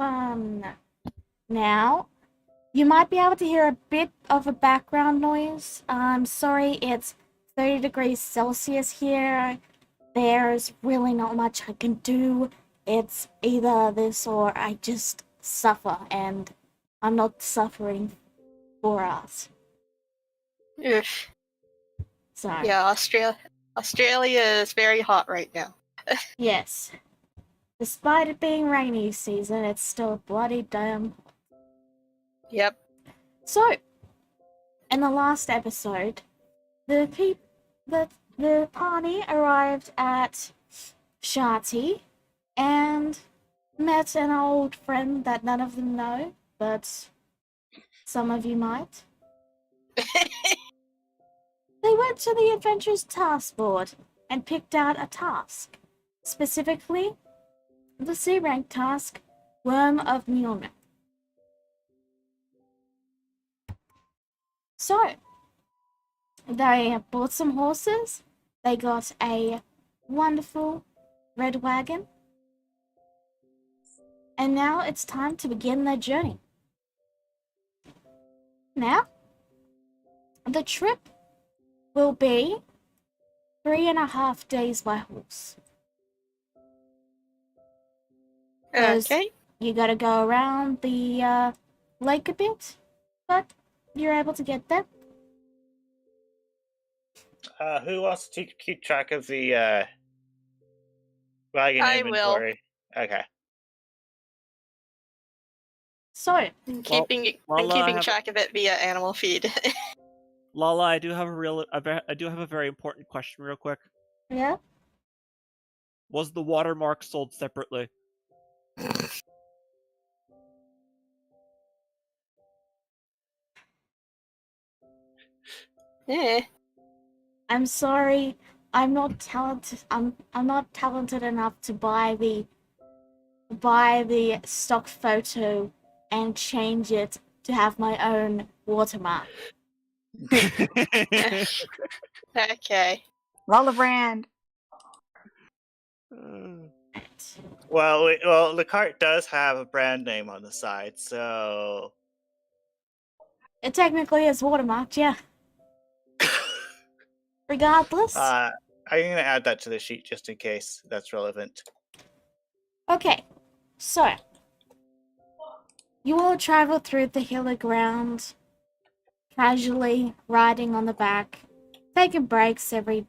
everyone. Now, you might be able to hear a bit of a background noise. I'm sorry, it's 30 degrees Celsius here. There's really not much I can do. It's either this or I just suffer, and I'm not suffering for us. Oof. Sorry. Yeah, Australia is very hot right now. Yes. Despite it being rainy season, it's still bloody damn. Yep. So, in the last episode, the party arrived at Sharty and met an old friend that none of them know, but some of you might. They went to the Adventures task board and picked out a task. Specifically, the C-rank task, Worm of Mjolnir. So, they bought some horses, they got a wonderful red wagon, and now it's time to begin their journey. Now, the trip will be 3.5 days by horse. Okay. You gotta go around the lake a bit, but you're able to get there. Who wants to keep track of the wagon I will. inventory? Okay. So, I'm keeping track of it via animal feed. Lala, I do have a very important question, real quick. yeah. Was the watermark sold separately? I'm sorry, I'm not talented. I'm not talented enough to buy the stock photo and change it to have my own watermark. Okay. Lala brand. Well, the cart does have a brand name on the side, so It technically is watermarked, yeah. Regardless. I'm gonna add that to the sheet just in case that's relevant. Okay, so you all travel through the hilly ground, casually riding on the back, taking breaks every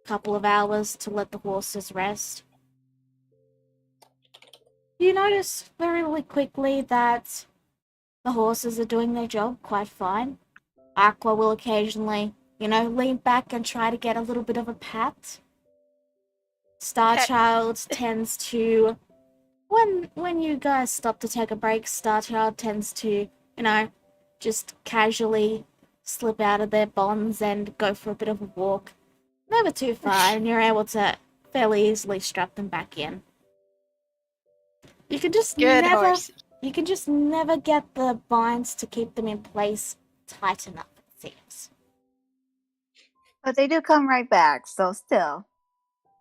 couple of hours to let the horses rest. You notice very quickly that the horses are doing their job quite fine. Aqua will occasionally, lean back and try to get a little bit of a pat. Starchild tends to, when you guys stop to take a break, Starchild tends to, just casually slip out of their bonds and go for a bit of a walk. Never too far, and you're able to fairly easily strap them back in. You can just never get the binds to keep them in place tight enough, it seems. But they do come right back, so still.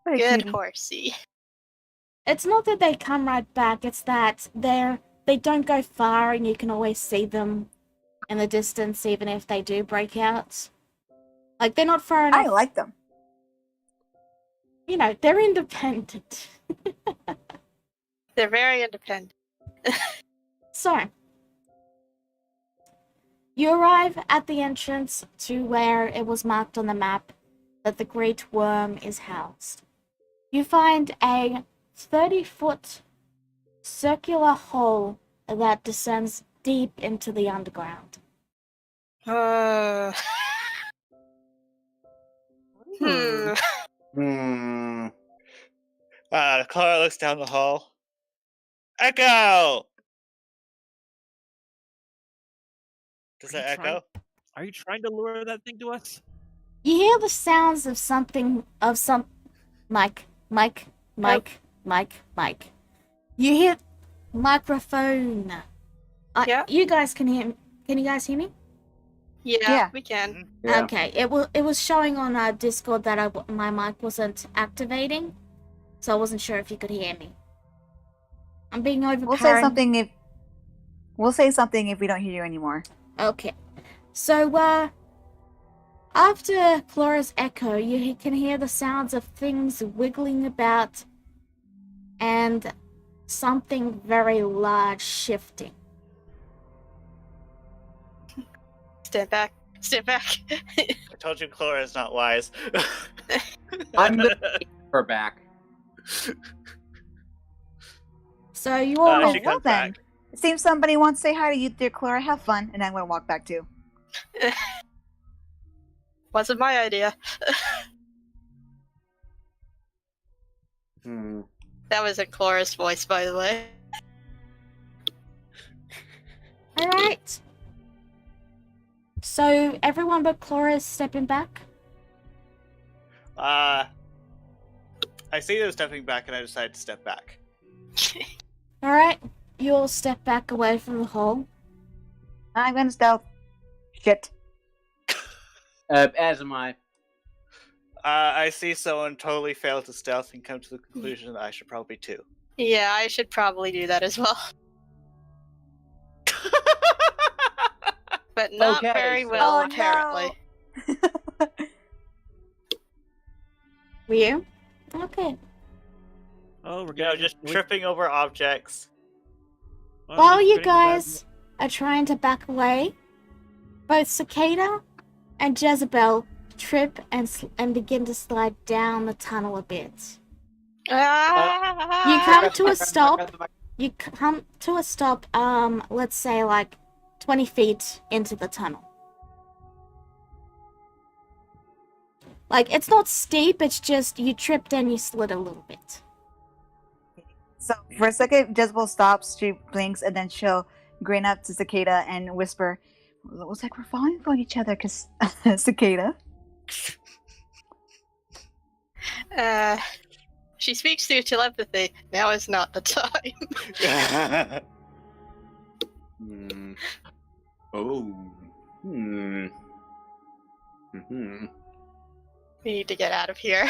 Good horsey. It's not that they come right back, it's that they don't go far and you can always see them in the distance even if they do break out. Like, they're not far enough. I like them. They're independent. They're very independent. So, you arrive at the entrance to where it was marked on the map that the Great Worm is housed. You find a 30-foot circular hole that descends deep into the underground. Clara looks down the hall. Echo! Does that echo? Are you trying to lure that thing to us? You hear the sounds of Mike. You hear microphone. Yeah. You guys can hear. Can you guys hear me? Yeah, we can. Yeah. Okay. It was showing on Discord that my mic wasn't activating, so I wasn't sure if you could hear me. I'm being over We'll say something if we don't hear you anymore. Okay. So, after Flora's echo, you can hear the sounds of things wiggling about and something very large shifting. Stand back. Stand back. I told you Chlora is not wise. I'm gonna take her back. So you all She well comes then. back. It seems somebody wants to say hi to you, dear Clara. Have fun, and I'm gonna walk back too. Wasn't my idea. That was in Clora's voice, by the way. Alright. So everyone but Clara is stepping back? I see them stepping back, and I decide to step back. Alright. You all step back away from the hole. I'm gonna stealth. Shit. As am I. I see someone totally fail to stealth and come to the conclusion that I should probably too. Yeah, I should probably do that as well. But not Okay, very so- well, Oh, no. apparently. Were you? Okay. Oh, we're You know, getting just tripping over objects. well, While we're you getting the bad- guys are trying to back away, both Cicada and Jezebel trip and begin to slide down the tunnel a bit. Ah! You come to a stop. You come to a stop, let's say like 20 feet into the tunnel. Like, it's not steep, it's just you tripped and you slid a little bit. So for a second, Jezebel stops, she blinks, and then she'll grin up to Cicada and whisper, "It looks like we're falling for each other, cause Cicada." She speaks through telepathy. Now is not the time. Oh. We need to get out of here.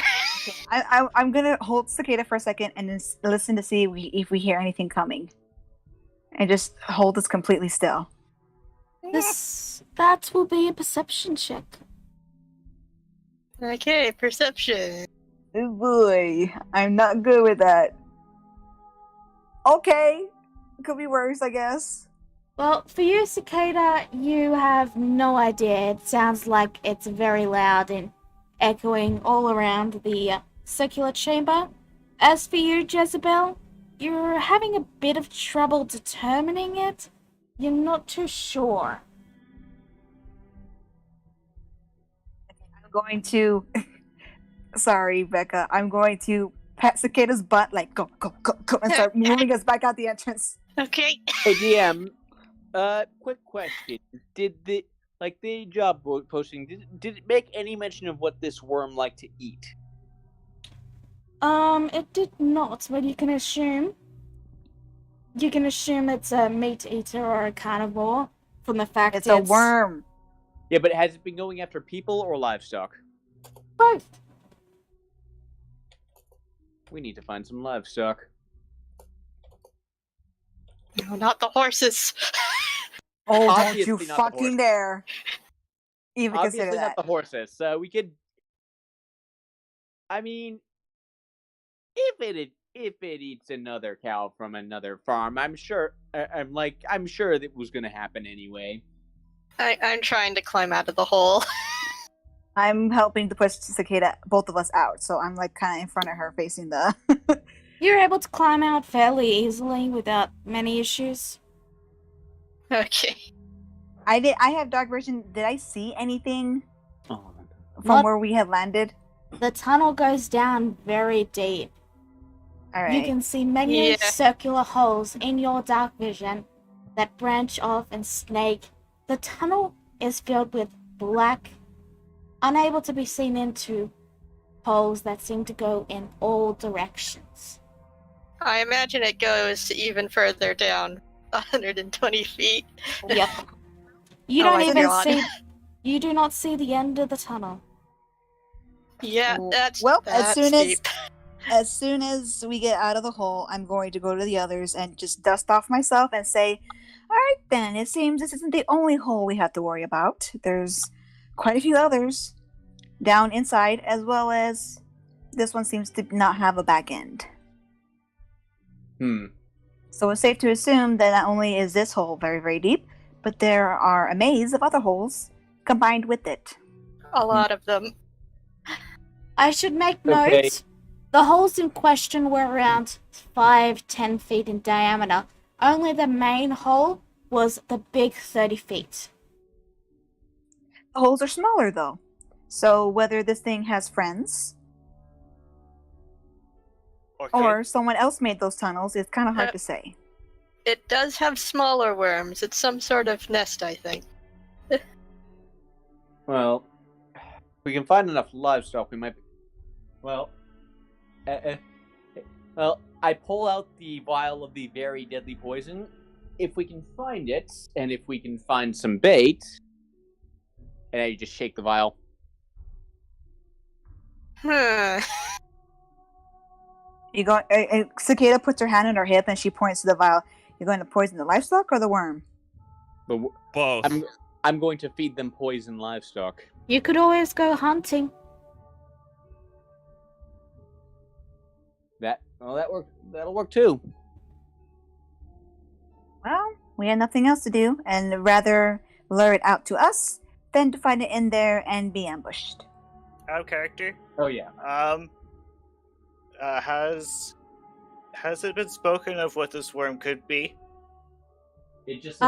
I'm gonna hold Cicada for a second and then listen to see if we hear anything coming, and just hold us completely still. That will be a perception check. Okay, perception. Oh boy, I'm not good with that. Okay, could be worse, I guess. Well, for you, Cicada, you have no idea. It sounds like it's very loud and echoing all around the circular chamber. As for you, Jezebel, you're having a bit of trouble determining it. You're not too sure. I'm going to. Sorry, Becca. I'm going to pat Cicada's butt, like go, go, go, go, and start moving us back out the entrance. Okay. Hey, DM. Quick question. Did the job posting, did it make any mention of what this worm liked to eat? It did not, but you can assume it's a meat eater or a carnivore from the fact It's a worm. Yeah, but has it been going after people or livestock? Both. We need to find some livestock. No, not the horses. Oh, don't Obviously you not the fucking horse. dare even Obviously consider not that. the horses. So we could. I mean, if it eats another cow from another farm, I'm sure. I'm sure that was going to happen anyway. I'm trying to climb out of the hole. I'm helping to push Cicada, both of us out, so I'm like kind of in front of her, facing the. You're able to climb out fairly easily without many issues. Okay. I have dark vision. Did I see anything Oh, from Not- where we had landed? The tunnel goes down very deep. All right. You can see many Yeah. circular holes in your dark vision that branch off and snake. The tunnel is filled with black, unable to be seen into holes that seem to go in all directions. I imagine it goes even further down, 120 feet. Yep. You Oh don't my even God. see. You do not see the end of the tunnel. Yeah, Well, that's as soon as- steep. As soon as we get out of the hole, I'm going to go to the others and just dust off myself and say, alright then, it seems this isn't the only hole we have to worry about. There's quite a few others down inside, as well as this one seems to not have a back end. So it's safe to assume that not only is this hole very, very deep, but there are a maze of other holes combined with it. A lot of them. I should make Okay. note. The holes in question were around 5-10 feet in diameter. Only the main hole was the big 30 feet. The holes are smaller though. So whether this thing has friends Okay. or someone else made those tunnels is kind of hard to say. It does have smaller worms. It's some sort of nest, I think. Well, if we can find enough livestock, we might be... Well, I pull out the vial of the very deadly poison. If we can find it, and if we can find some bait, and I just shake the vial. You go. Cicada puts her hand on her hip and she points to the vial. You're going to poison the livestock or the worm? Both. I'm going to feed them poison livestock. You could always go hunting. That'll work too. Well, we had nothing else to do, and rather lure it out to us than to find it in there and be ambushed. Out of character. Oh yeah. Has it been spoken of what this worm could be? It just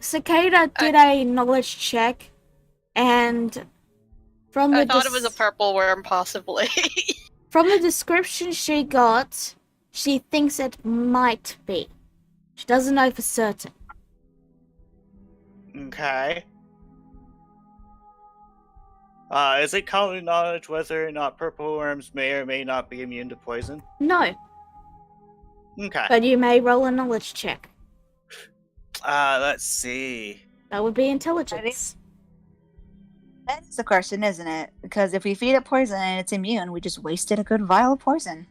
Cicada did a knowledge check, and from the I thought it was a purple worm, possibly. from the description she got, she thinks it might be. She doesn't know for certain. Okay. Is it common knowledge whether or not purple worms may or may not be immune to poison? No, Okay. but you may roll a knowledge check. Let's see. That would be intelligence. That's the question, isn't it? Because if we feed it poison and it's immune, we just wasted a good vial of poison.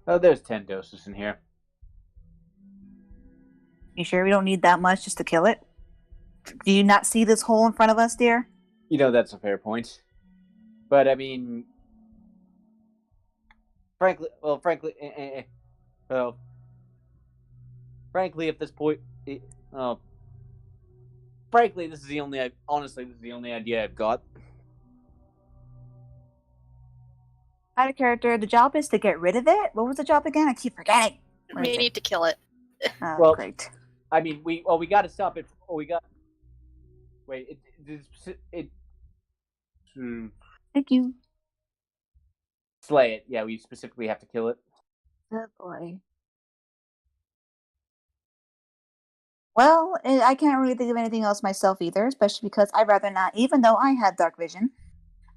Oh, there's 10 doses in here. You sure we don't need that much just to kill it? Do you not see this hole in front of us, dear? You know, that's a fair point. But, I mean... Frankly, if this point... Frankly, this is the only idea I've got. Out of character, the job is to get rid of it? What was the job again? I keep forgetting. What We is it? need to kill it. Oh, Well- great. I mean, we got to stop it. Wait, Thank you. slay it. Yeah, we specifically have to kill it. Oh, boy. Well, I can't really think of anything else myself either, especially because I'd rather not, even though I had dark vision,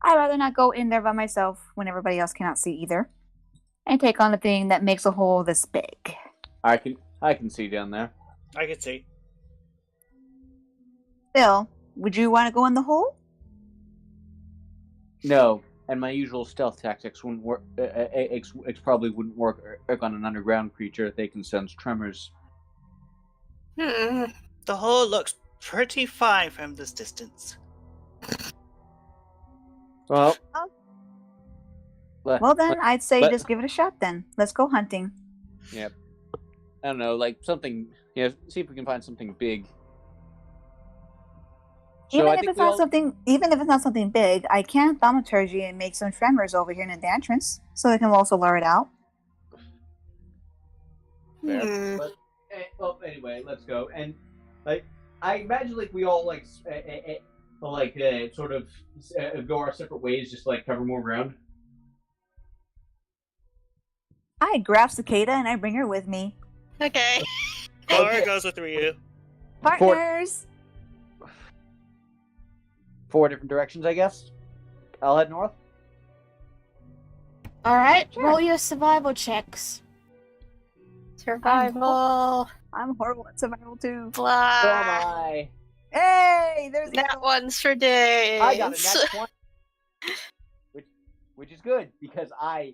I'd rather not go in there by myself when everybody else cannot see either, and take on a thing that makes a hole this big. I can see down there. I can see. Bill, would you want to go in the hole? No, and my usual stealth tactics wouldn't work. Probably wouldn't work on an underground creature if they can sense tremors. The hole looks pretty fine from this distance. Well, Well then, I'd say let- just give it a shot then. Let's go hunting. Yep. I don't know, like something. Yeah, see if we can find something big. Even I if think it's we not all- something big, I can thaumaturgy and make some tremors over here in the entrance, so I can also lure it out. Fair. But, well, anyway, let's go. And like, I imagine like we all sort of go our separate ways, just like cover more ground. I grab Cicada and I bring her with me. Okay. Cora goes with Ryu. Partners! 4 different directions, I guess. I'll head north. Alright, Sure. roll your survival checks. Survival. I'm horrible at survival too. So Blah. am I. Hey, there's the That one's for days. I got a nat 20. Which is good, because I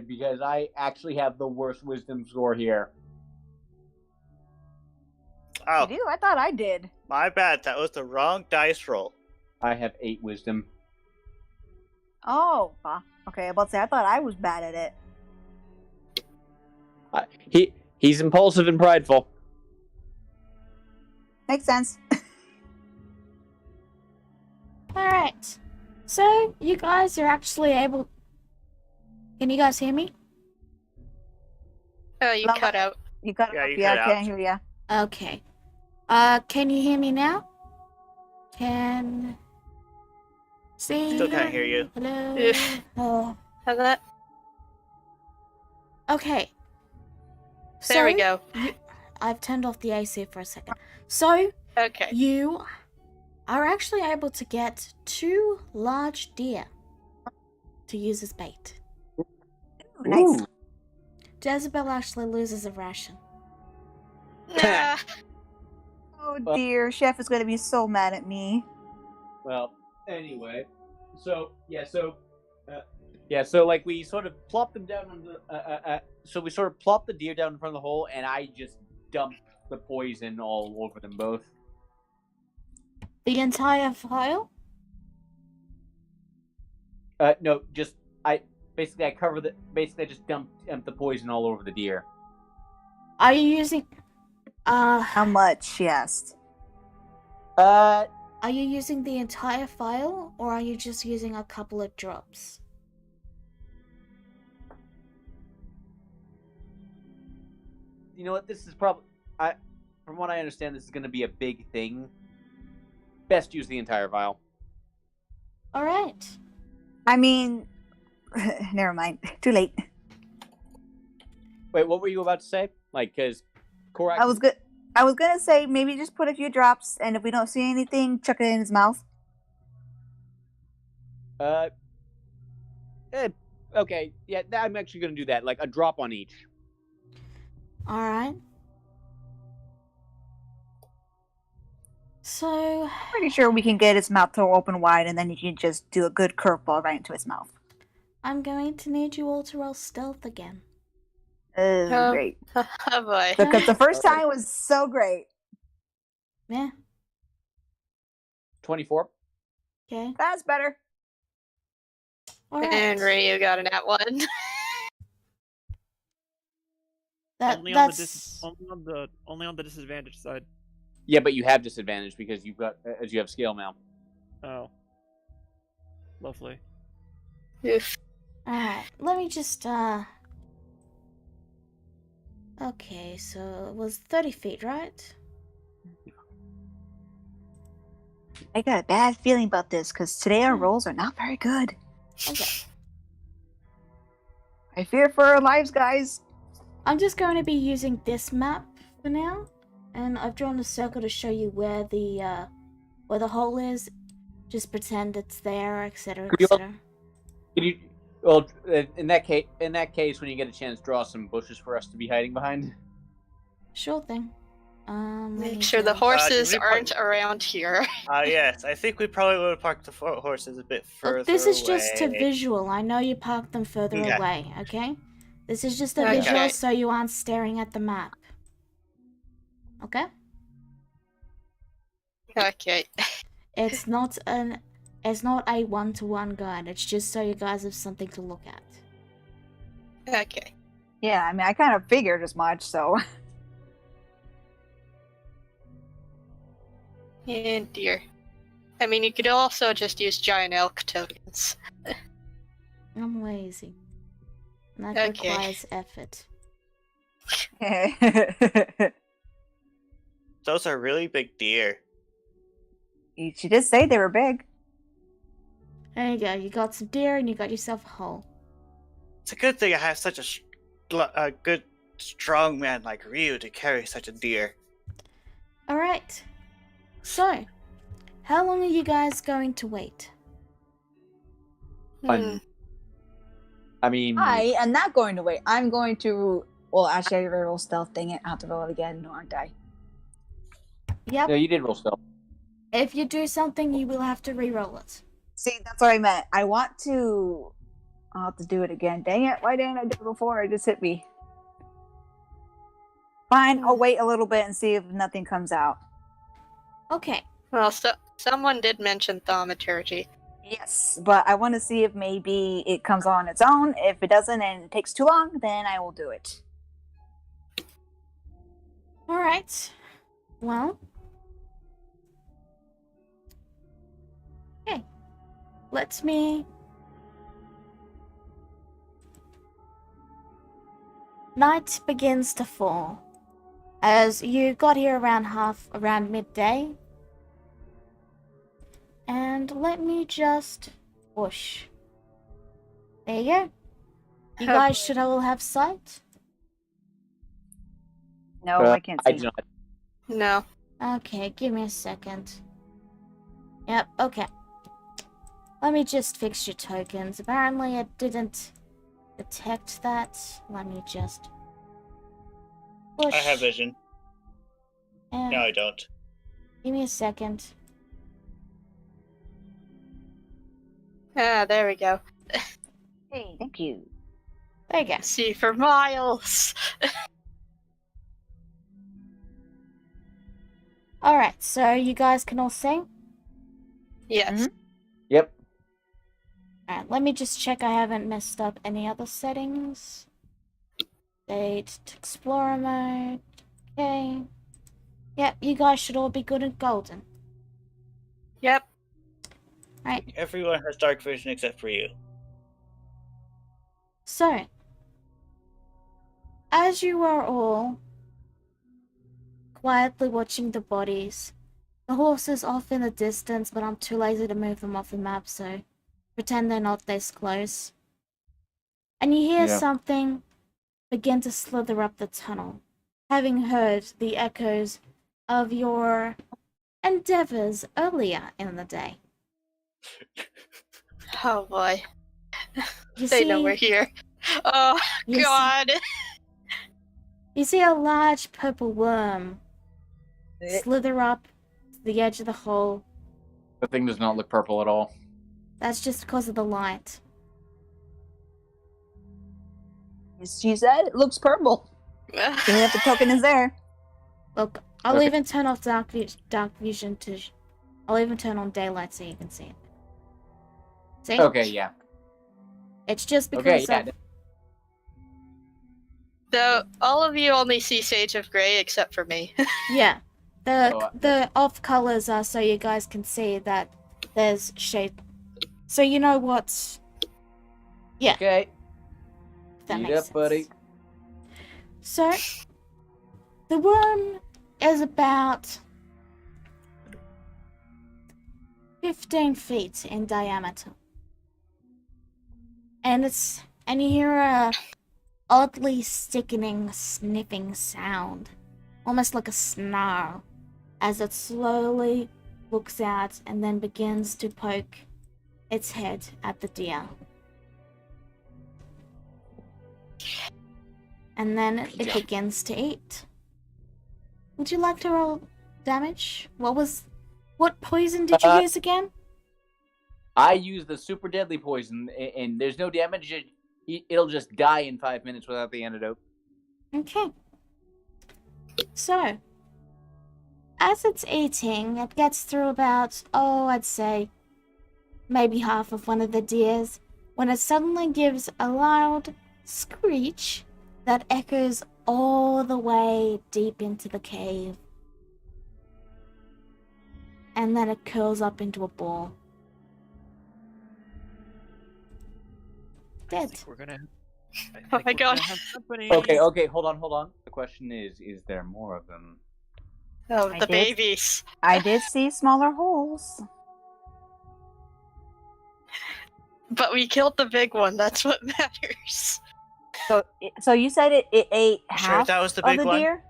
Because I actually have the worst wisdom score here. Oh, You do? I thought I did. my bad. That was the wrong dice roll. I have 8 wisdom. Oh, okay. About to say, I thought I was bad at it. He's impulsive and prideful. Makes sense. Alright. So, you guys are actually able... Can you guys hear me? Oh, you Lala- cut out. You cut Yeah, up. you Yeah, cut I can't out. hear ya. Okay. Can you hear me now? Can... See? Still can't hear you. Hello? Ugh. Oh. How's that? Okay. There we So, go. I've turned off the AC for a second. So, Okay. you are actually able to get 2 large deer to use as bait. Ooh, nice. Ooh. Jezebel actually loses a ration. Nah. Oh dear, Chef is going to be so mad at me. Well, anyway, so like we sort of plop them down on the so we sort of plop the deer down in front of the hole, and I just dump the poison all over them both. The entire file? No, just I cover the I just dump the poison all over the deer. Are you using... How much? She asked. Are you using the entire file, or are you just using a couple of drops? You know what? This is probably from what I understand, this is going to be a big thing. Best use the entire vial. Alright. I mean, never mind. Too late. Wait, what were you about to say? Like, because Korak... I was gonna say maybe just put a few drops, and if we don't see anything, chuck it in his mouth. Okay, yeah, I'm actually going to do that. Like, a drop on each. Alright. So, Pretty sure we can get his mouth to open wide, and then you can just do a good curveball right into his mouth. I'm going to need you all to roll stealth again. Oh. Great. Oh boy. Because the first time was so great. Yeah, 24. okay. That's better. Alright. And Ryu got an at 1. Only That's... only on the disadvantage side. Yeah, but you have disadvantage because you have scale now. Oh. Lovely. Oof. Alright, let me just, Okay, so it was 30 feet, right? I got a bad feeling about this, because today our rolls are not very good. Okay. I fear for our lives, guys. I'm just going to be using this map for now, and I've drawn a circle to show you where the hole is. Just pretend it's there, etc., etc. Can you? Well, in that case, when you get a chance, draw some bushes for us to be hiding behind. Sure thing. Let me Make sure the go. horses we put- aren't around here. Yes, I think we probably would have parked the horses a bit further Look, this is just to away. visual. I know you parked them further Yeah. away, okay? This is just a Okay. visual so you aren't staring at the map. Okay? Okay. It's not a one-to-one guide. It's just so you guys have something to look at. Okay. Yeah, I mean, I kind of figured as much, so. And deer. I mean, you could also just use giant elk tokens. I'm lazy. And that Okay. requires effort. Those are really big deer. She did say they were big. There you go. You got some deer and you got yourself a hole. It's a good thing I have such a good, strong man like Ryu to carry such a deer. Alright. So, how long are you guys going to wait? Hmm. I mean, I am not going to wait. I'm going to. Well, actually, I already rolled stealth. Dang it. I have to roll it again, aren't I? Yep. no, you did roll stealth. If you do something, you will have to re-roll it. See, that's what I meant. I want to I'll have to do it again. Dang it! Why didn't I do it before? It just hit me. Fine, I'll wait a little bit and see if nothing comes out. Okay. Well, someone did mention thaumaturgy. Yes, but I want to see if maybe it comes on its own. If it doesn't and it takes too long, then I will do it. All right. Well. Okay. Let me. Night begins to fall. As you got here around midday. And let me just whoosh. There you go. You guys should all have sight. No, I can't see. I do not. No. Okay, give me a second. Yep, okay. Let me just fix your tokens. Apparently it didn't detect that. Let me just push. I have vision. And No, I don't. give me a second. Ah, there we go. Hey, thank you. There you go. See for miles. Alright, so you guys can all sing? Yes. Yep. Alright, let me just check I haven't messed up any other settings. Date to Explorer mode. Okay. Yep, you guys should all be good and golden. Yep. Everyone has dark vision except for you. So, as you are all quietly watching the bodies, the horses off in the distance, but I'm too lazy to move them off the map, so pretend they're not this close. And you hear Yeah. something begin to slither up the tunnel, having heard the echoes of your endeavors earlier in the day. Oh boy. You They know see- we're here. Oh you see- god. You see a large purple worm slither up to the edge of the hole. The thing does not look purple at all. That's just because of the light. She said it looks purple. Even if the token is there. Look, I'll Okay. even turn off dark vision to. I'll even turn on daylight so you can see it. See? Okay, yeah. It's just Okay, because yeah. of. So all of you only see Sage of Grey except for me. Yeah. The Oh, the off colors are so you guys can see that there's shade. So you know what's. Yeah. Okay. If that Eat makes up, sense. buddy. So, the worm is about 15 feet in diameter. And you hear a oddly sickening sniffing sound, almost like a snarl, as it slowly looks out and then begins to poke its head at the deer. And then it begins to eat. Would you like to roll damage? What poison did you use again? I use the super deadly poison, and there's no damage. It'll just die in 5 minutes without the antidote. Okay. So, as it's eating, it gets through about, I'd say, maybe half of one of the deers, when it suddenly gives a loud screech that echoes all the way deep into the cave. And then it curls up into a ball. I Dead. think we're gonna. I think Oh my we're God. gonna have company. Okay, hold on. The question is there more of them? Oh, I the did. babies. I did see smaller holes. But we killed the big one. That's what matters. So you said it ate Sure, half that was the of big the one? deer?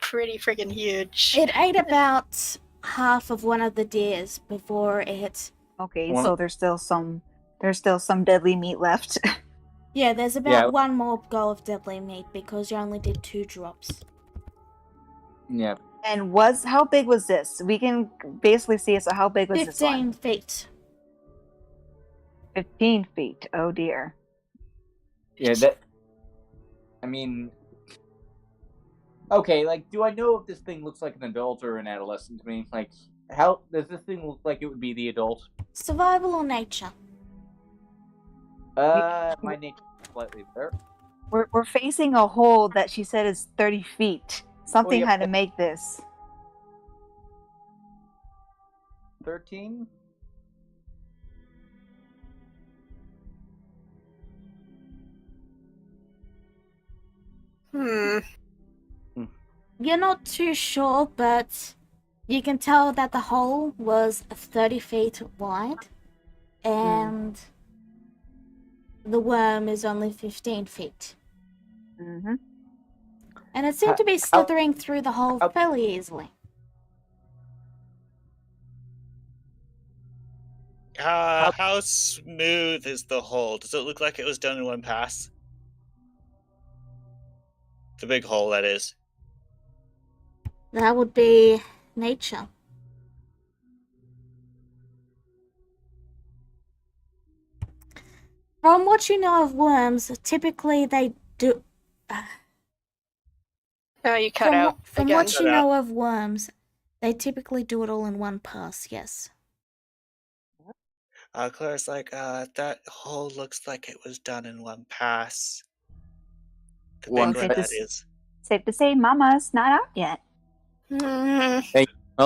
Pretty freaking huge. It ate about half of one of the deers before it. Okay, One- so there's still some deadly meat left. Yeah, there's about Yeah. one more go of deadly meat because you only did 2 drops. Yeah. And how big was this? We can basically see it. So how big was this 15 one? feet. 15 feet. Oh dear. Yeah, that. I mean, okay. Like, do I know if this thing looks like an adult or an adolescent to me? Like, how does this thing look like it would be the adult? Survival or nature? My nature is slightly better. We're facing a hole that she said is 30 feet. Something yeah. had to make this. 13. You're not too sure, but you can tell that the hole was 30 feet wide, and the worm is only 15 feet. Mm-hmm. And it seemed to be slithering through the hole fairly easily. How smooth is the hole? Does it look like it was done in one pass? The big hole, that is. That would be nature. From what you know of worms, typically they do. Oh, you cut out From again. what you know of worms, they typically do it all in one pass, yes. Claire's like, that hole looks like it was done in one pass. The One big one, pass. that is. Safe to say, Mama's not out yet. Well,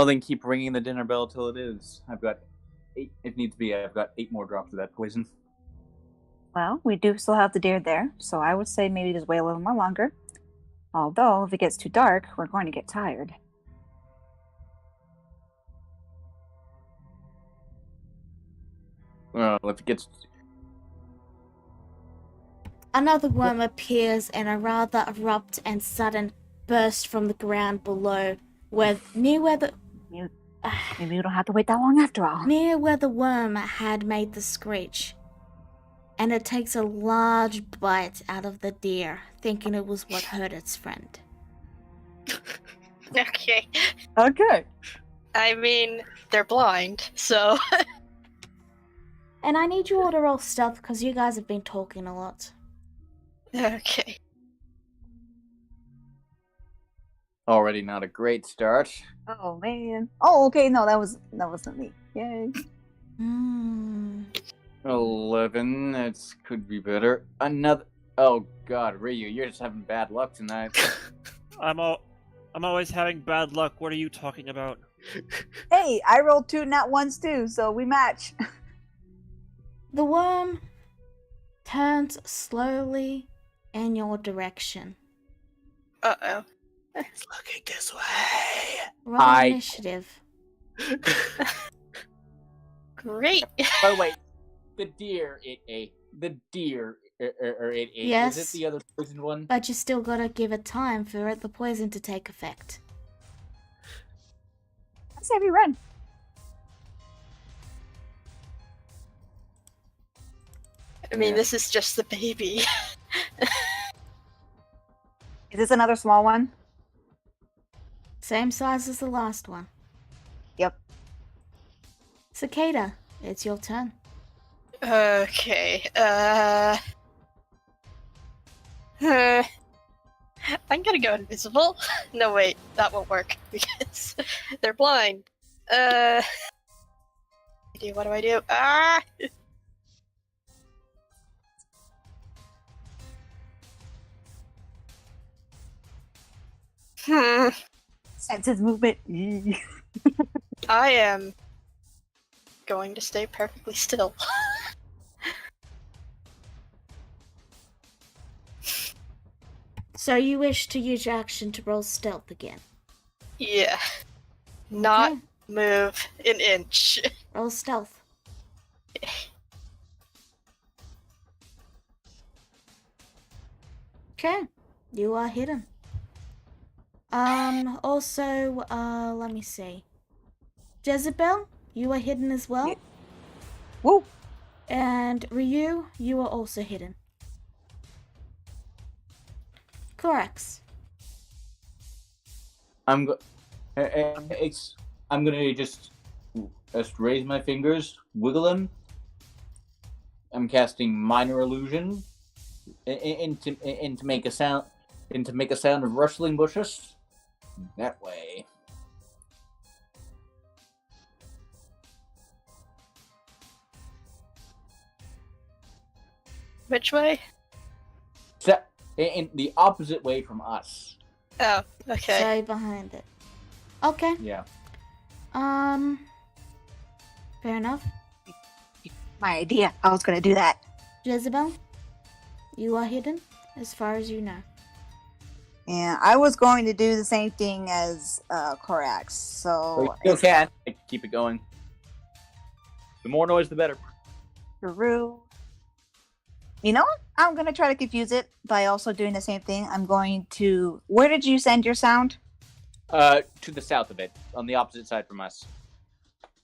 then keep ringing the dinner bell till it is. I've got 8, if needs be. I've got 8 more drops of that poison. Well, we do still have the deer there, so I would say maybe just wait a little more longer. Although, if it gets too dark, we're going to get tired. Well, if it gets... Another worm appears in a rather abrupt and sudden burst from the ground below, near where the Maybe we don't have to wait that long after all. near where the worm had made the screech. And it takes a large bite out of the deer, thinking it was what hurt its friend. Okay. Okay. I mean, they're blind, so. And I need you all to roll stealth because you guys have been talking a lot. Okay. Already not a great start. Oh man. Oh, okay. No, that wasn't me. Yay. 11. That could be better. Another. Oh God, Ryu, you're just having bad luck tonight. I'm always having bad luck. What are you talking about? Hey, I rolled 2 nat ones too, so we match. The worm turns slowly in your direction. Uh-oh. It's looking this way. Roll initiative. Great. By the way, the deer the deer it ate. Yes. Is it the other poisoned one? But you still gotta give it time for the poison to take effect. Let's have you run. I mean, Yeah. this is just the baby. Is this another small one? Same size as the last one. Yep. Cicada, it's your turn. Okay, I'm gonna go invisible. No, wait, that won't work because they're blind. What do I do? Ah! Senses movement. I am going to stay perfectly still. So you wish to use your action to roll stealth again. Yeah. Not Okay. move an inch. Roll stealth. Okay, you are hidden. Also, let me see. Jezebel, you are hidden as well. Yeah. Woo! And Ryu, you are also hidden. Corax. I'm gonna just raise my fingers, wiggle them. I'm casting minor illusion, and to make a sound, of rustling bushes. That way. Which way? So, in the opposite way from us. Oh, okay. So behind it. Okay. Yeah. Fair enough. My idea. I was gonna do that. Jezebel, you are hidden, as far as you know. Yeah, I was going to do the same thing as Korax. So You still can keep it going. The more noise, the better. Peru. You know what? I'm gonna try to confuse it by also doing the same thing. I'm going to. Where did you send your sound? To the south of it, on the opposite side from us.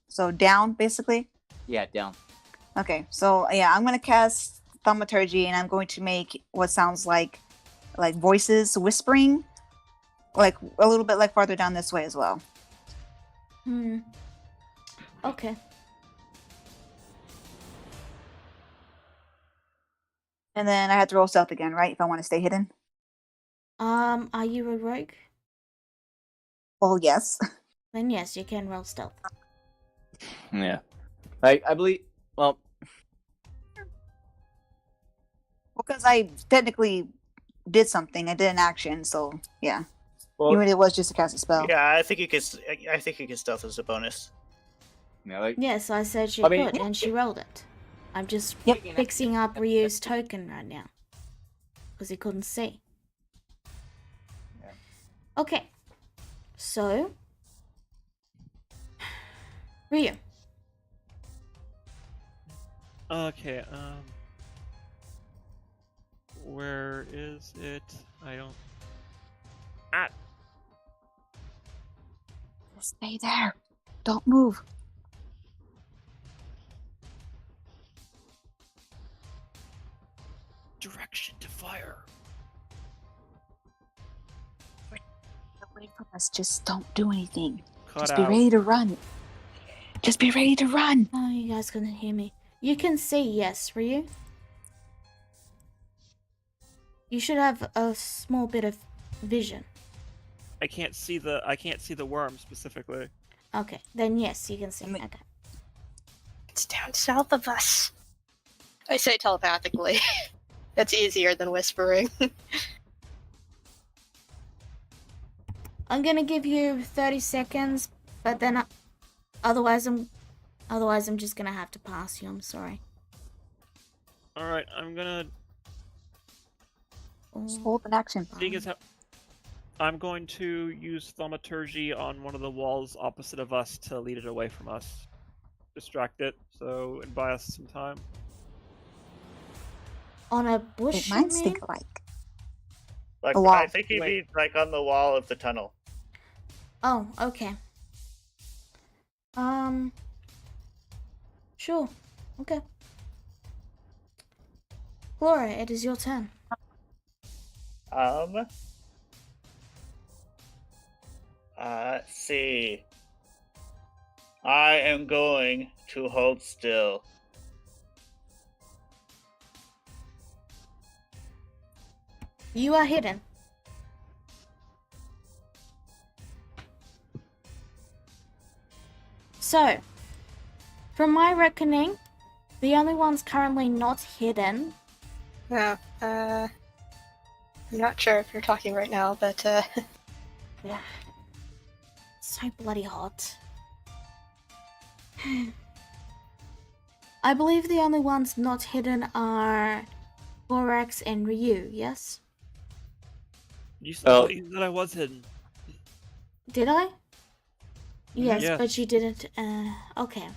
So down, basically. Yeah, down. Okay, so yeah, I'm gonna cast Thaumaturgy, and I'm going to make what sounds like voices whispering, like a little bit like farther down this way as well. Okay. And then I have to roll stealth again, right? If I want to stay hidden. Are you a rogue? Well, yes. Then yes, you can roll stealth. Yeah. I believe. Well, Because I technically did something. I did an action, so yeah. well, Even if it was just to cast a spell. Yeah, I think you can. I think you can stealth as a bonus. yeah, like, Yes, I said she I mean- could, and she rolled it. I'm just Yep. fixing up Ryu's token right now. Because he couldn't see. Yeah. Okay. So. Ryu. Okay, where is it? I don't... Ah! Stay there. Don't move. Direction to fire. Away from us. Just don't do anything. Cut Just out. be ready to run. Just be ready to run. Oh, you guys couldn't hear me. You can see, yes, Ryu. You should have a small bit of vision. I can't see the worm specifically. Okay, then yes, you can see. I mean- Okay. It's down south of us. I say telepathically. That's easier than whispering. I'm gonna give you 30 seconds, but then otherwise I'm just gonna have to pass you. I'm sorry. All right, I'm gonna. Just Oh, hold an action. Seeing as how I'm going to use thaumaturgy on one of the walls opposite of us to lead it away from us, distract it, so and buy us some time. on a bush, It you might mean? stink alike. Like A wall. I think he'd be like on the wall of the tunnel. Oh, okay. Sure. Okay. Flora, it is your turn. Let's see. I am going to hold still. You are hidden. So, from my reckoning, the only ones currently not hidden. No, I'm not sure if you're talking right now, but Yeah. So bloody hot. I believe the only ones not hidden are Borax and Ryu, yes? You said, Oh. you said I was hidden. Did I? Yes, Yes. but you didn't. Okay.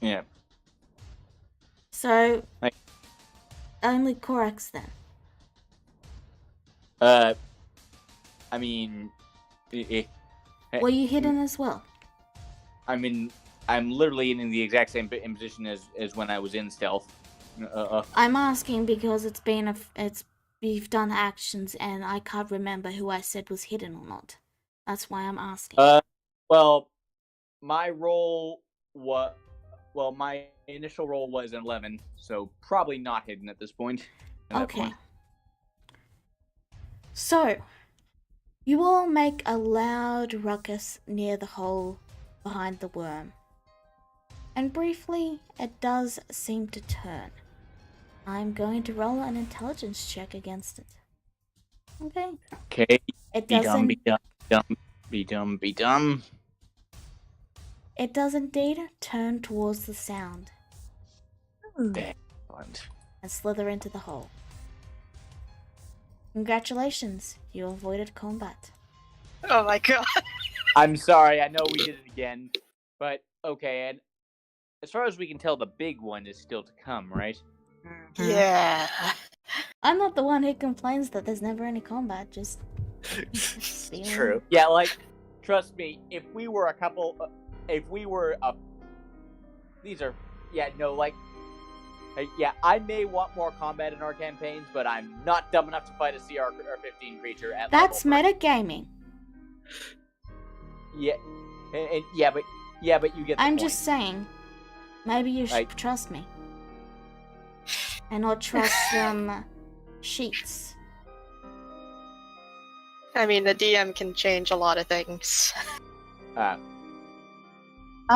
yeah. So, Like- only Korax then. I mean, Were you hidden as well? I'm literally in the exact same position as when I was in stealth. I'm asking because it's been we've done actions and I can't remember who I said was hidden or not. That's why I'm asking. Well, my roll was my initial roll was an 11, so probably not hidden at this point. at that Okay. point. So, you all make a loud ruckus near the hole behind the worm. And briefly, it does seem to turn. I'm going to roll an intelligence check against it. Okay. Okay. It Be dumb, be doesn't. dumb, be dumb, be dumb. It does indeed turn towards the sound Ooh. Excellent. and slither into the hole. Congratulations, you avoided combat. Oh my god. I'm sorry, I know we did it again, but okay, and as far as we can tell, the big one is still to come, right? Yeah. I'm not the one who complains that there's never any combat, just... It's being- true. Yeah, like, trust me, if we were these are, yeah, no, like, yeah, I may want more combat in our campaigns, but I'm not dumb enough to fight a CR-15 creature at That's level 3. metagaming. Yeah, and yeah, but you get the I'm point. just saying, maybe you should Like- trust me. And not trust some sheets. I mean, the DM can change a lot of things. How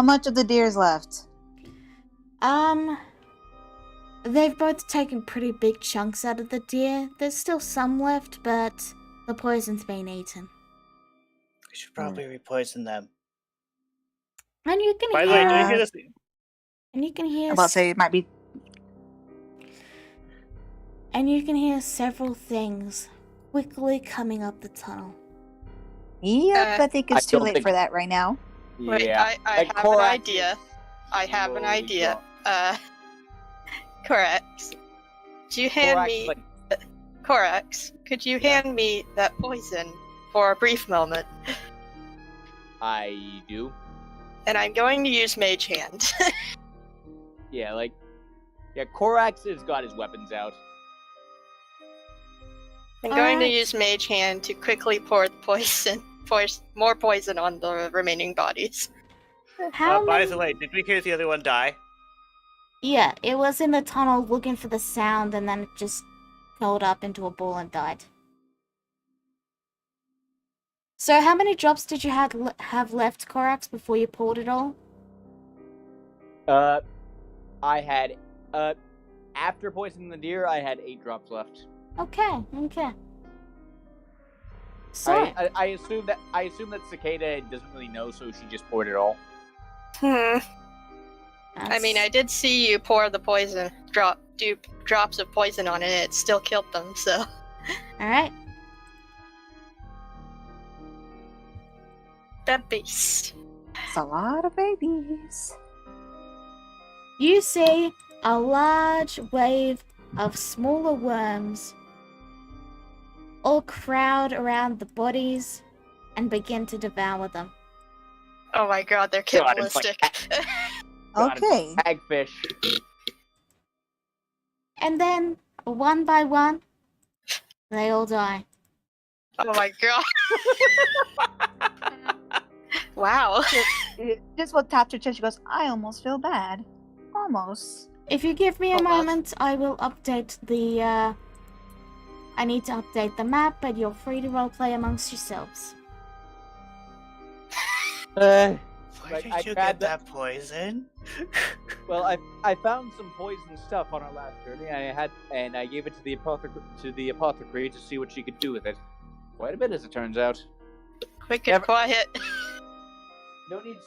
much of the deer's left? They've both taken pretty big chunks out of the deer. There's still some left, but the poison's been eaten. We should probably repoison them. And you can By the way, hear... do you hear this? And you can hear... I'm about to say it might be. And you can hear several things quickly coming up the tunnel. Yep, I think it's I too don't late think- for that right now. Wait, Yeah, I like have an Korax idea. I have an slowly idea. gone. Korax. Could you hand Korax, me... like, Korax, could you hand me that poison for a brief moment? I do. And I'm going to use Mage Hand. Yeah, like, yeah, Korax has got his weapons out. I'm going to Alright. use Mage Hand to quickly pour the poison, more poison on the remaining bodies. How By many... the way, did we hear the other one die? Yeah, it was in the tunnel looking for the sound and then it just curled up into a ball and died. So how many drops did you have left, Korax, before you poured it all? I had, after poisoning the deer, I had 8 drops left. Okay. So, I assume that Cicada doesn't really know, so she just poured it all. I mean, I did see you pour the poison, drops of poison on it, and it still killed them, so... Alright. That beast. It's a lot of babies. You see a large wave of smaller worms all crowd around the bodies and begin to devour them. Oh my god, they're God, it's like cannibalistic. God, Okay. Hagfish. And then, one by one, they all die. Oh my god. Wow. Just what tapped her chest. She goes, I almost feel bad. Almost. If you give me a Oh, well. moment, I will update the, I need to update the map, but you're free to roleplay amongst yourselves. Where Like, did I you tried get that poison? Well, I found some poison stuff on our last journey. I gave it to the apothecary to see what she could do with it. Quite a bit, as it turns out. Quick Never- and quiet. No need.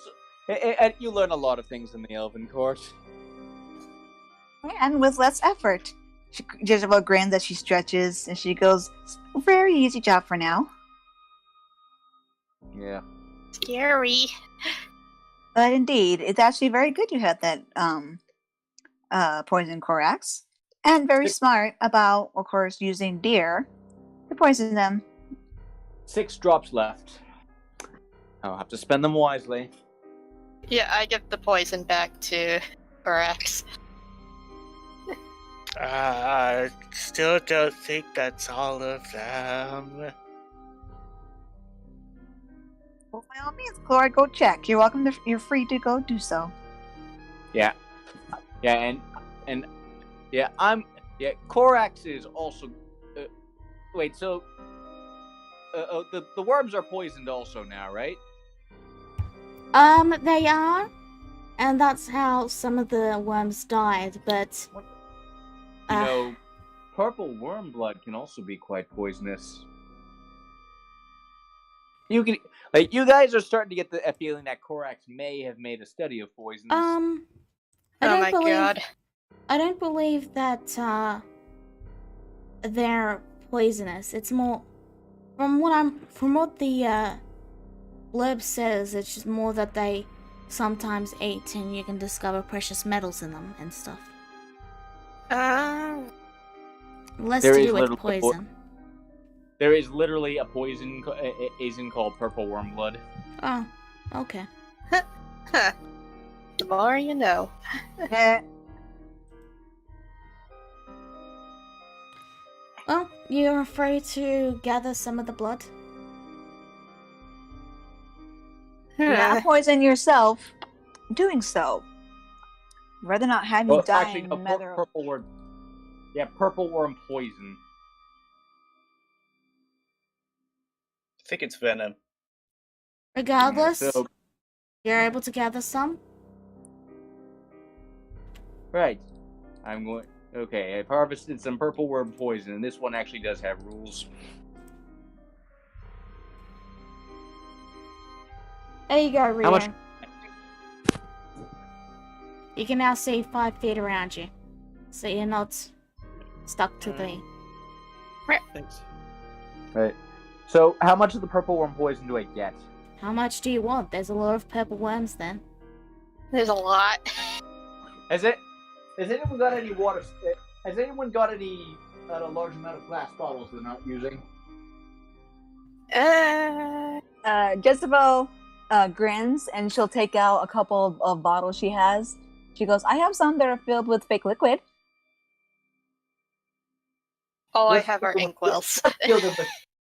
And you learn a lot of things in the Elven Court. And with less effort. Jezebel grins as she stretches, and she goes, very easy job for now. Yeah. Scary. But indeed, it's actually very good you had that poison Korax. And very smart about, of course, using deer to poison them. 6 drops left. I'll have to spend them wisely. Yeah, I give the poison back to Korax. I still don't think that's all of them. Well, by all means, Chloride, go check. You're welcome. You're free to go do so. Yeah, Korax is also. Wait, so the worms are poisoned also now, right? They are, and that's how some of the worms died. But You know, purple worm blood can also be quite poisonous. You guys are starting to get the feeling that Korax may have made a study of poisons. I Oh don't my believe. god. I don't believe that they're poisonous. It's more from what the blurb says. It's just more that they sometimes eat, and you can discover precious metals in them and stuff. Less There to is do with literally poison. There is literally a poison called purple worm blood. Oh, okay. Huh. The more you know. Well, you're free to gather some of the blood. Not poison yourself. Doing so. Rather not have you die Actually, in no, matter of... purple worm. Yeah, purple worm poison. I think it's venom. Regardless, Yeah, so, you're able to gather some. right. I'm going. Okay, I've harvested some purple worm poison, and this one actually does have rules. There you go, Rio. How much? You can now see 5 feet around you, so you're not stuck to the... Thanks. Right. So, how much of the purple worm poison do I get? How much do you want? There's a lot of purple worms then. There's a lot. Has anyone got any water? Has anyone got any a large amount of glass bottles they're not using? Jezebel grins, and she'll take out a couple of bottles she has. She goes, I have some that are filled with fake liquid. All I Let's have are fill them- inkwells.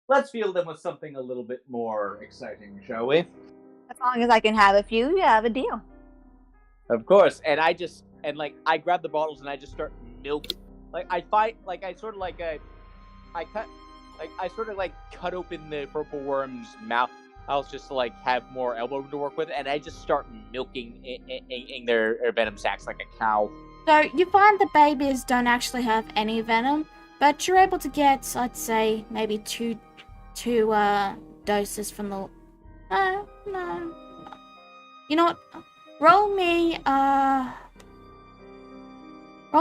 Let's fill them with something a little bit more exciting, shall we? As long as I can have a few, you have a deal. Of course. And I grab the bottles and I just start milking. I cut open the purple worm's mouth. I was just to have more elbow room to work with, and I just start milking in their venom sacs like a cow. So you find the babies don't actually have any venom, but you're able to get, I'd say, maybe two doses from the... No. You know what? Roll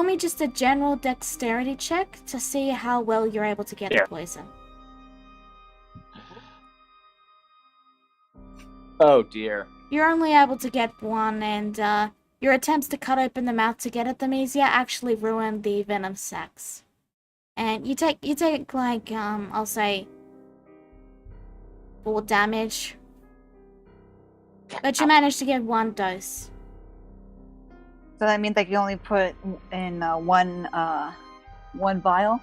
me just a general dexterity check to see how well you're able to get the poison. Oh dear. You're only able to get one, and your attempts to cut open the mouth to get at them easier actually ruin the venom sacs. And you take I'll say 4 damage. But you managed to get 1 dose. So that means you only put in one vial?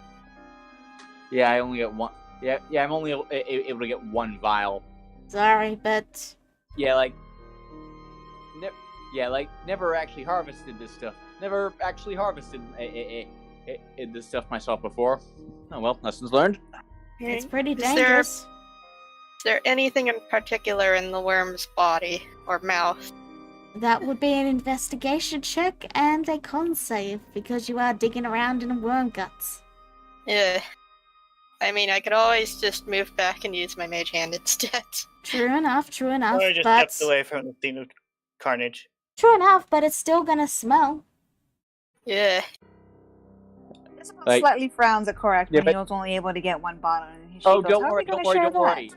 Yeah, I only get one. Yeah, I'm only able to get 1 vial. Sorry, but... Never actually harvested this stuff. Never actually harvested this stuff myself before. Oh well, lessons learned. It's pretty Is dangerous. Is there anything in particular in the worm's body or mouth? That would be an investigation check and a con save, because you are digging around in worm guts. Yeah. I mean, I could always just move back and use my mage hand instead. True enough, Or just but... stepped away from the scene of carnage. True enough, but it's still gonna smell. Yeah. Jezebel slightly frowns at Korak when he was only able to get 1 bottle. And she goes, Don't "How are worry, we gonna don't worry, share don't that?" worry.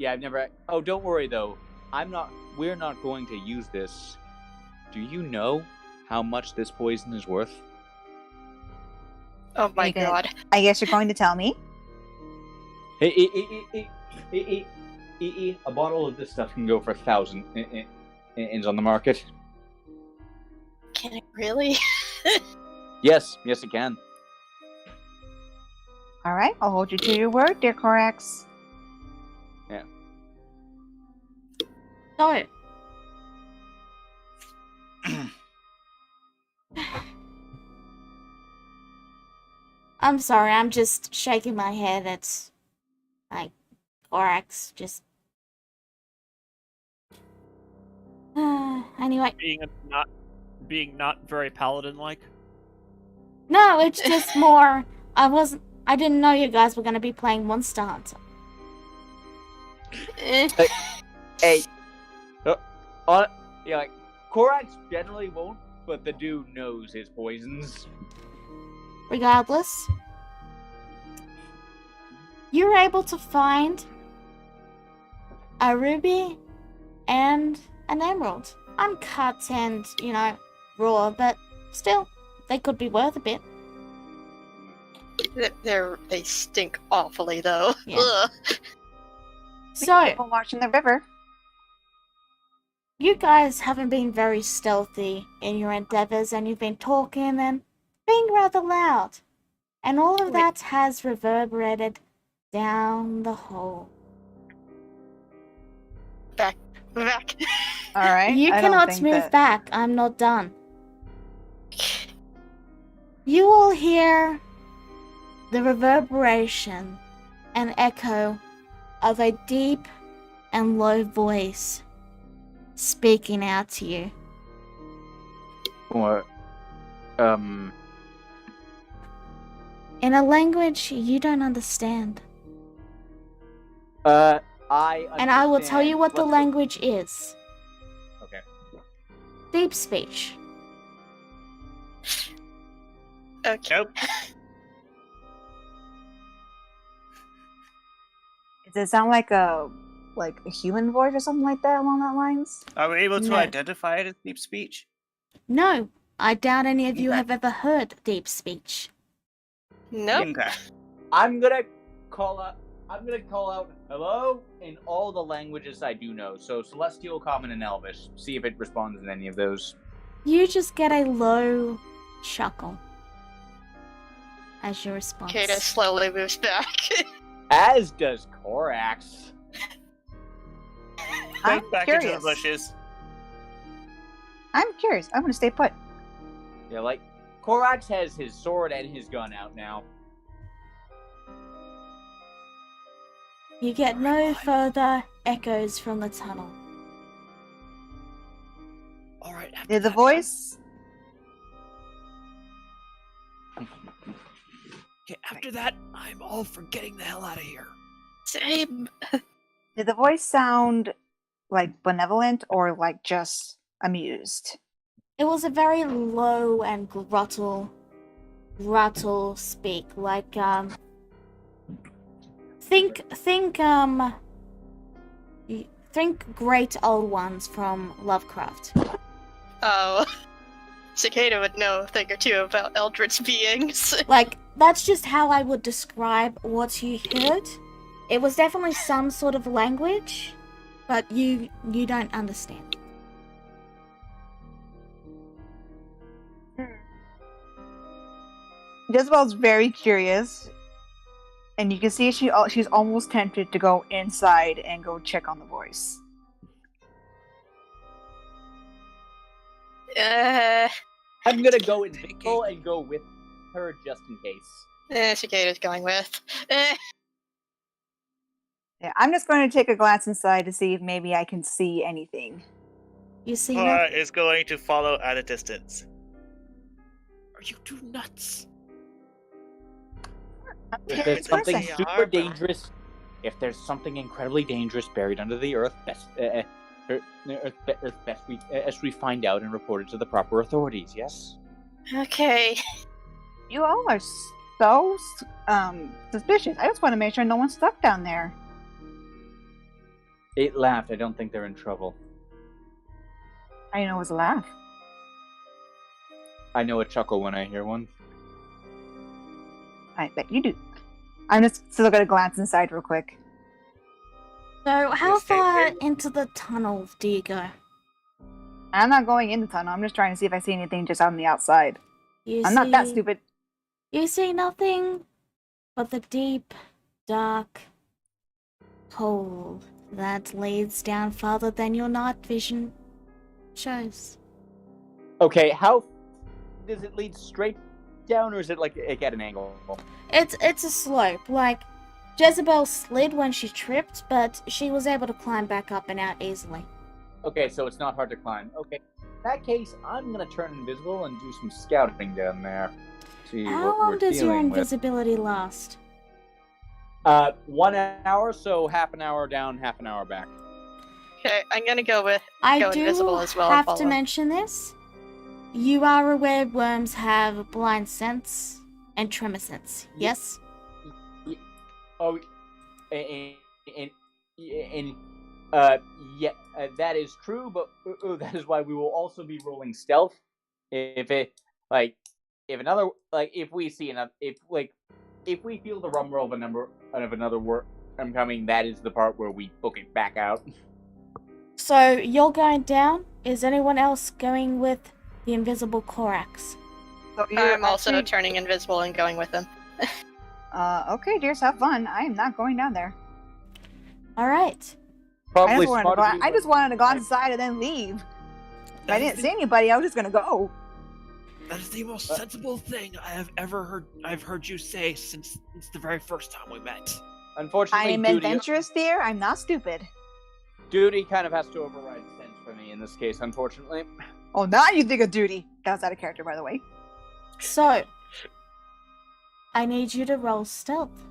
I've never. Oh, don't worry though. We're not going to use this. Do you know how much this poison is worth? Oh my Okay. god. I guess you're going to tell me. A bottle of this stuff can go for 1,000 on the market. Can it really? Yes, it can. All right, I'll hold you to your word, dear Korax. So, I'm sorry, I'm just shaking my head at, like, Korax, just... anyway, being not very paladin-like. no, it's just more, I didn't know you guys were gonna be playing Monster Hunter. Hey, yeah, like Korax generally won't, but the dude knows his poisons. Regardless, you were able to find a ruby and an emerald. Uncut and, raw, but still, they could be worth a bit. They stink awfully, though. Yeah. Ugh. So, People watching the river. you guys haven't been very stealthy in your endeavors, and you've been talking and being rather loud. And all of that has reverberated down the hole. Back. All right. You I don't cannot think move that- back. I'm not done. You will hear the reverberation and echo of a deep and low voice speaking out to you. Or, In a language you don't understand. And I will tell you what the Let's language is. go- Okay. Deep speech. Okay. Nope. Does it sound like a human voice or something like that along that lines? Are we able to No. identify it as deep speech? No, I doubt any of you Okay. have ever heard deep speech. Nope. Okay. I'm gonna call out hello in all the languages I do know. So Celestial, Common, and Elvish. See if it responds in any of those. You just get a low chuckle as your response. Kata slowly moves back. As does Korax. I'm Back into the curious. bushes. I'm curious. I'm gonna stay put. Yeah, like Korax has his sword and his gun out now. You get no further echoes from the tunnel. All right. after Did the that, voice? Okay, after that, I'm all for getting the hell out of here. Same. Did the voice sound like benevolent or like just amused? It was a very low and gruttle speak, like think great old ones from Lovecraft. Oh. Cicada would know a thing or two about eldritch beings. Like, that's just how I would describe what you heard. It was definitely some sort of language, but you don't understand. Jezebel's very curious, and you can see she's almost tempted to go inside and go check on the voice. I'm gonna go invisible and go with her just in case. Cicada's going with. Yeah, I'm just going to take a glance inside to see if maybe I can see anything. You see Cora nothing? is going to follow at a distance. Are you two nuts? If there's something They super are, but- dangerous, if there's something incredibly dangerous buried under the earth, best we find out and report it to the proper authorities. Yes. Okay. You all are so suspicious. I just want to make sure no one's stuck down there. It laughed. I don't think they're in trouble. I know it was a laugh. I know a chuckle when I hear one. I bet you do. I'm just still gonna glance inside real quick. So, how Yes, they far did. into the tunnel do you go? I'm not going in the tunnel. I'm just trying to see if I see anything just on the outside. You I'm not that stupid. You see nothing but the deep, dark, cold that leads down farther than your night vision shows. Okay, how does it lead straight down, or is it like at an angle? It's a slope. Like, Jezebel slid when she tripped, but she was able to climb back up and out easily. Okay, so it's not hard to climb. Okay, in that case, I'm gonna turn invisible and do some scouting down there. See How what long we're does your dealing with. invisibility last? 1 hour, so half an hour down, half an hour back. Okay, I'm gonna go with I go do invisible as well and have to follow. mention this. You are aware worms have blind sense and tremor sense, yes? Oh, and yeah, that is true. But that is why we will also be rolling stealth. If we see enough, if we feel the rumble of another worm coming, that is the part where we book it back out. So you're going down. Is anyone else going with the invisible Korax? So you're I'm also actually- turning invisible and going with him. Okay, dears, have fun. I am not going down there. All right. Probably I just wanted to go inside and then leave. If I didn't see anybody, I was just gonna go. That is the most sensible thing I have ever heard. I've heard you say since the very first time we met. I Unfortunately, am adventurous, dear. I'm not stupid. duty kind of has to override sense for me in this case. Unfortunately. Oh, now you think of duty. That's out of character, by the way. So, I need you to roll stealth.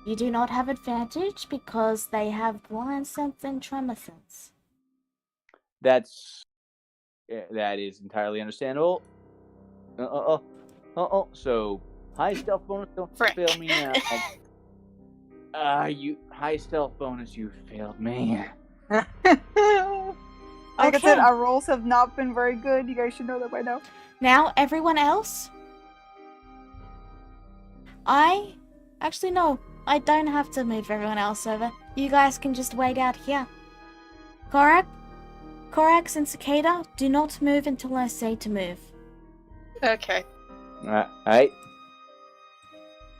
You do not have advantage because they have blind sense and tremor sense. That is entirely understandable. So high stealth bonus, don't Frick. fail me now. You high stealth bonus, you failed me. Like I said, Okay. our rolls have not been very good. You guys should know that by now. Now, everyone else? Actually, no. I don't have to move everyone else over. You guys can just wait out here. Korax and Cicada, do not move until I say to move. Okay. Alright.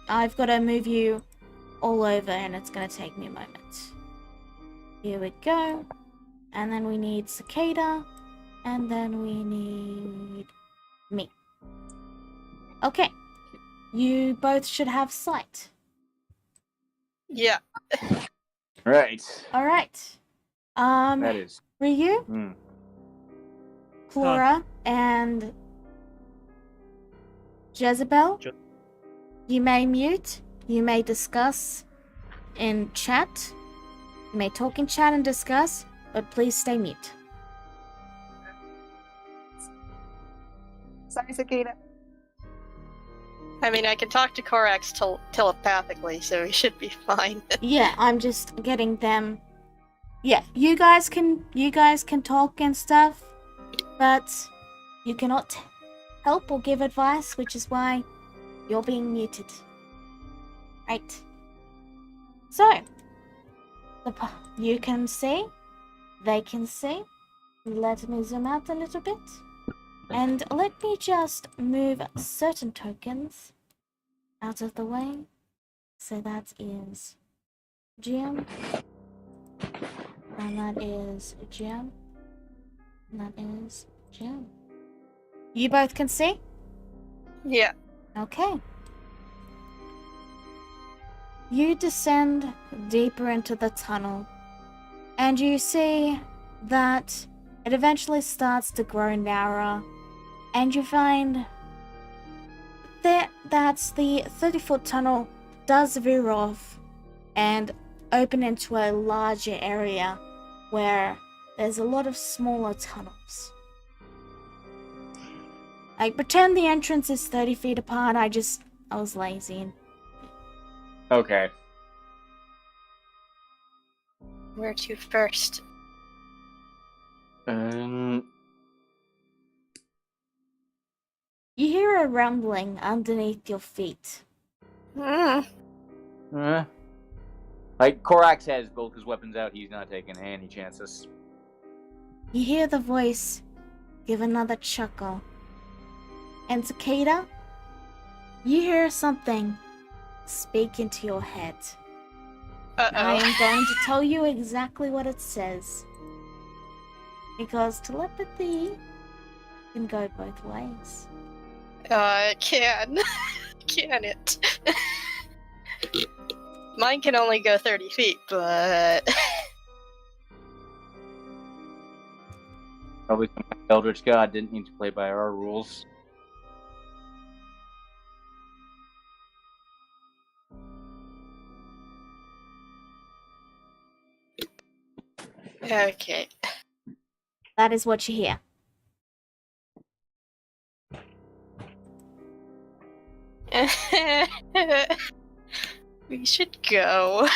I've got to move you all over and it's going to take me a moment. Here we go. And then we need Cicada. And then we need me. Okay. You both should have sight. Yeah. Right. Alright. That is. Ryu, Flora, and Jezebel. You may mute. You may discuss in chat. You may talk in chat and discuss, but please stay mute. Sorry, Cicada. I mean, I can talk to Korax telepathically, so he should be fine. Yeah, I'm just getting them. Yeah, you guys can talk and stuff, but you cannot help or give advice, which is why you're being muted. Right. So, you can see, they can see. Let me zoom out a little bit. And let me just move certain tokens out of the way. So that is Jim. And that is Jim. And that is Jim. You both can see? Yeah. Okay. You descend deeper into the tunnel, and you see that it eventually starts to grow narrower, and you find that the 30-foot tunnel does veer off and open into a larger area where there's a lot of smaller tunnels. I pretend the entrance is 30 feet apart. I was lazy. And Okay. Where to first? you hear a rumbling underneath your feet. Mm. Like Korax has both his weapons out, he's not taking any chances. You hear the voice give another chuckle. And Cicada, you hear something speak into your head. I Uh-oh. am going to tell you exactly what it says. Because telepathy can go both ways. It can. Can it? Mine can only go 30 feet, but... Probably some Eldritch God didn't need to play by our rules. Okay. That is what you hear. We should go.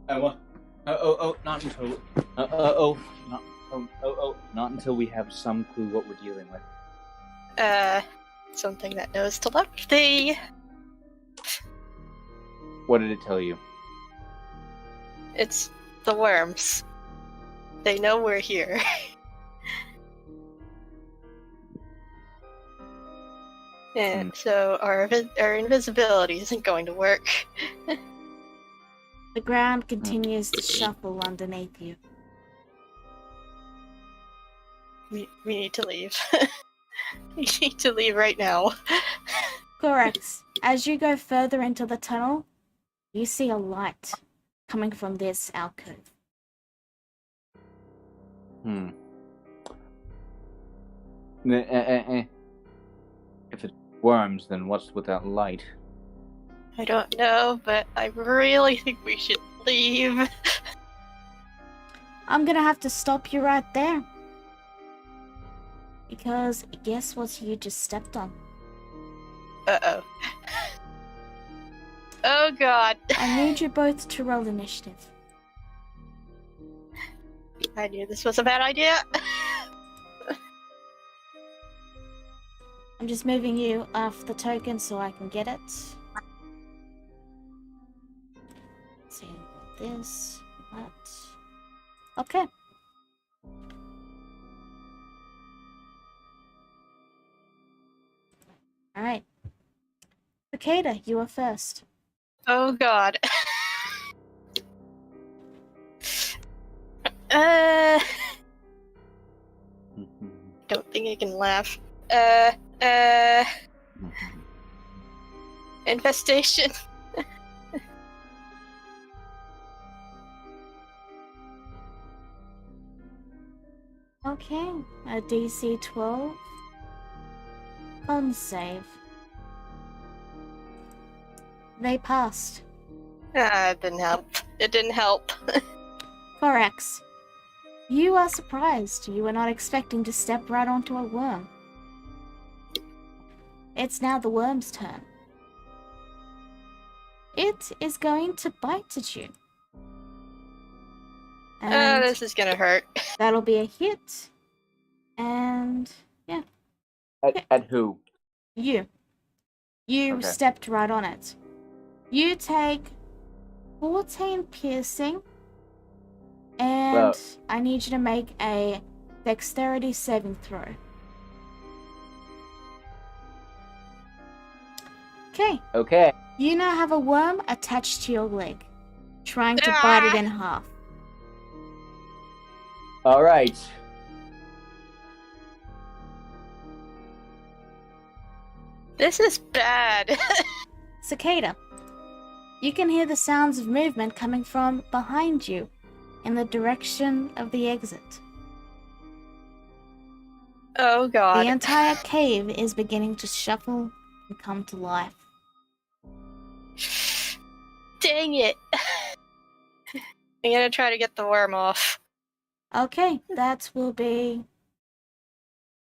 Not until. Not until we have some clue what we're dealing with. Something that knows telepathy. What did it tell you? It's the worms. They know we're here. And so our invisibility isn't going to work. The ground continues to shuffle underneath you. We need to leave. We need to leave right now. Correct. As you go further into the tunnel, you see a light coming from this alcove. If it's worms, then what's with that light? I don't know, but I really think we should leave. I'm gonna have to stop you right there. Because guess what you just stepped on? Uh-oh. Oh god. I need you both to roll initiative. I knew this was a bad idea. I'm just moving you off the token so I can get it. See this, that. Okay. Alright. Cicada, you are first. Oh god. Don't think I can laugh. Infestation. Okay, a DC 12. Con save. They passed. It didn't help. It didn't help. Corax, you are surprised. You were not expecting to step right onto a worm. It's now the worm's turn. It is going to bite at you. And This is gonna hurt. that'll be a hit. And yeah, At who? you. You Okay. stepped right on it. You take 14 piercing. And Well- I need you to make a dexterity saving throw. Okay. Okay. You now have a worm attached to your leg, trying to bite it in half. All right. This is bad. Cicada, you can hear the sounds of movement coming from behind you in the direction of the exit. Oh god. The entire cave is beginning to shuffle and come to life. Dang it. I'm gonna try to get the worm off. Okay, that will be...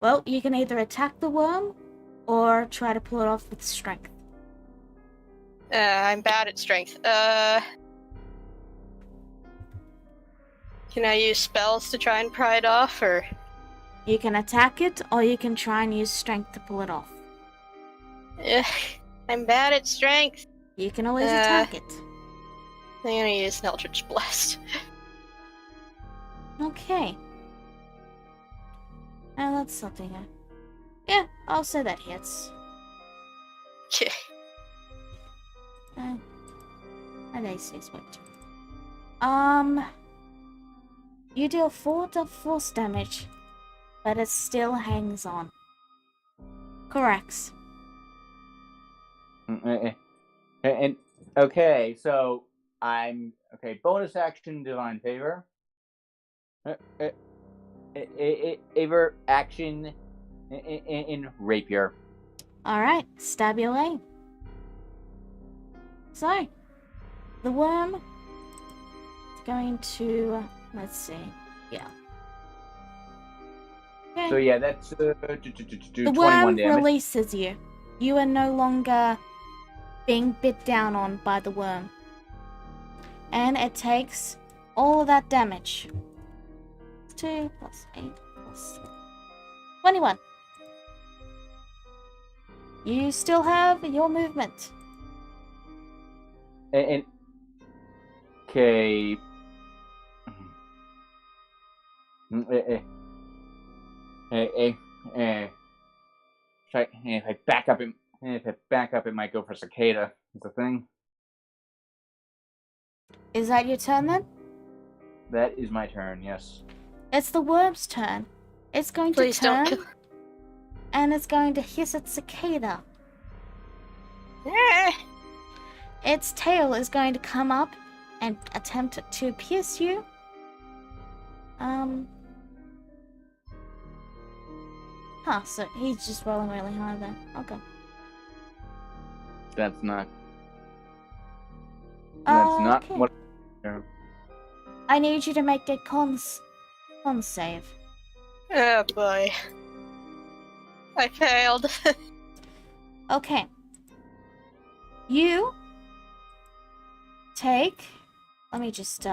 Well, you can either attack the worm or try to pull it off with strength. I'm bad at strength. Can I use spells to try and pry it off, or? You can attack it or you can try and use strength to pull it off. I'm bad at strength. You can always attack it. I'm gonna use Eldritch Blast. Okay. Now that's something. Yeah, I'll say that hits. Okay. And AC is what? You deal 4 force damage, but it still hangs on. Correct. And okay, so I'm okay. Bonus action, divine favor. Favor action in rapier. Alright, stab your way. So, the worm is going to, let's see, yeah. Okay. So yeah, that's The 21 worm damage. releases you. You are no longer being bit down on by the worm. And it takes all of that damage. 2 plus 8 plus 21. You still have your movement. And okay. If I back up, it might go for cicada. Is the thing. Is that your turn then? That is my turn. Yes. It's the worm's turn. It's going to Please turn, don't. and it's going to hiss at cicada. Eh. Its tail is going to come up and attempt to pierce you. So he's just rolling really high then. Okay. That's not. That's not Okay. what. I need you to make a con save. Oh boy. I failed. Okay. You take. Let me just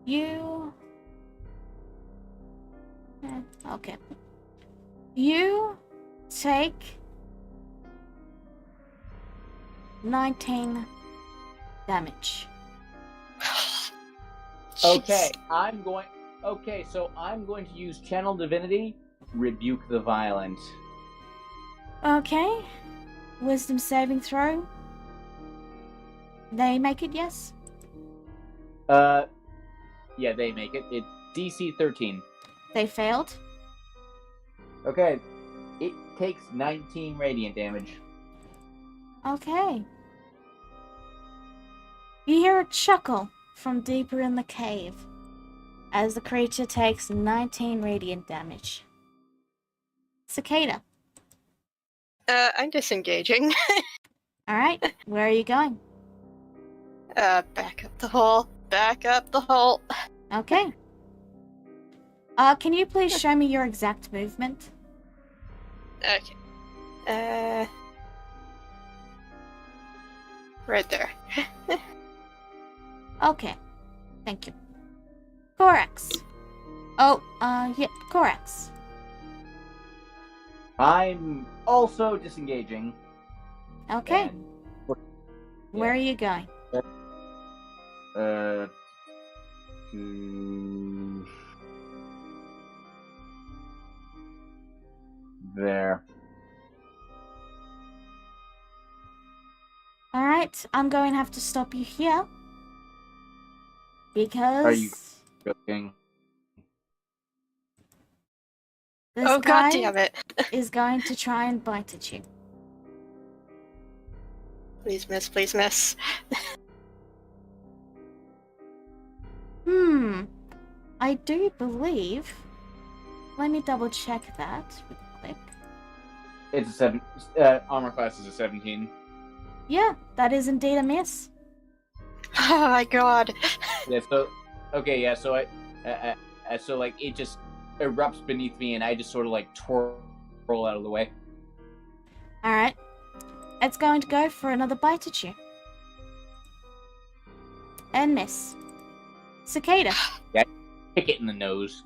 You. Okay. You take 19 damage. Okay, so I'm going to use Channel Divinity, Rebuke the Violent. Okay. Wisdom saving throw. They make it, yes? Yeah, they make it. It's DC 13. They failed. Okay, it takes 19 radiant damage. Okay. You hear a chuckle from deeper in the cave as the creature takes 19 radiant damage. Cicada. I'm disengaging. Alright, where are you going? Back up the hole. Back up the hole. Okay. Can you please show me your exact movement? Okay. Right there. Okay. Thank you. Corax. Oh, yeah, Corax. I'm also disengaging. Okay. and- Where are you going? There. Alright, I'm going to have to stop you here. Because Are you joking? this Oh guy god damn it. is going to try and bite at you. Please miss, please miss. I do believe. Let me double check that real quick. It's a 7. Armor class is a 17. Yeah, that is indeed a miss. Oh my god. Yeah. So, okay. Yeah. So so like it just erupts beneath me, and I just sort of like twirl out of the way. Alright. It's going to go for another bite at you. And miss. Cicada. Kick it in the nose.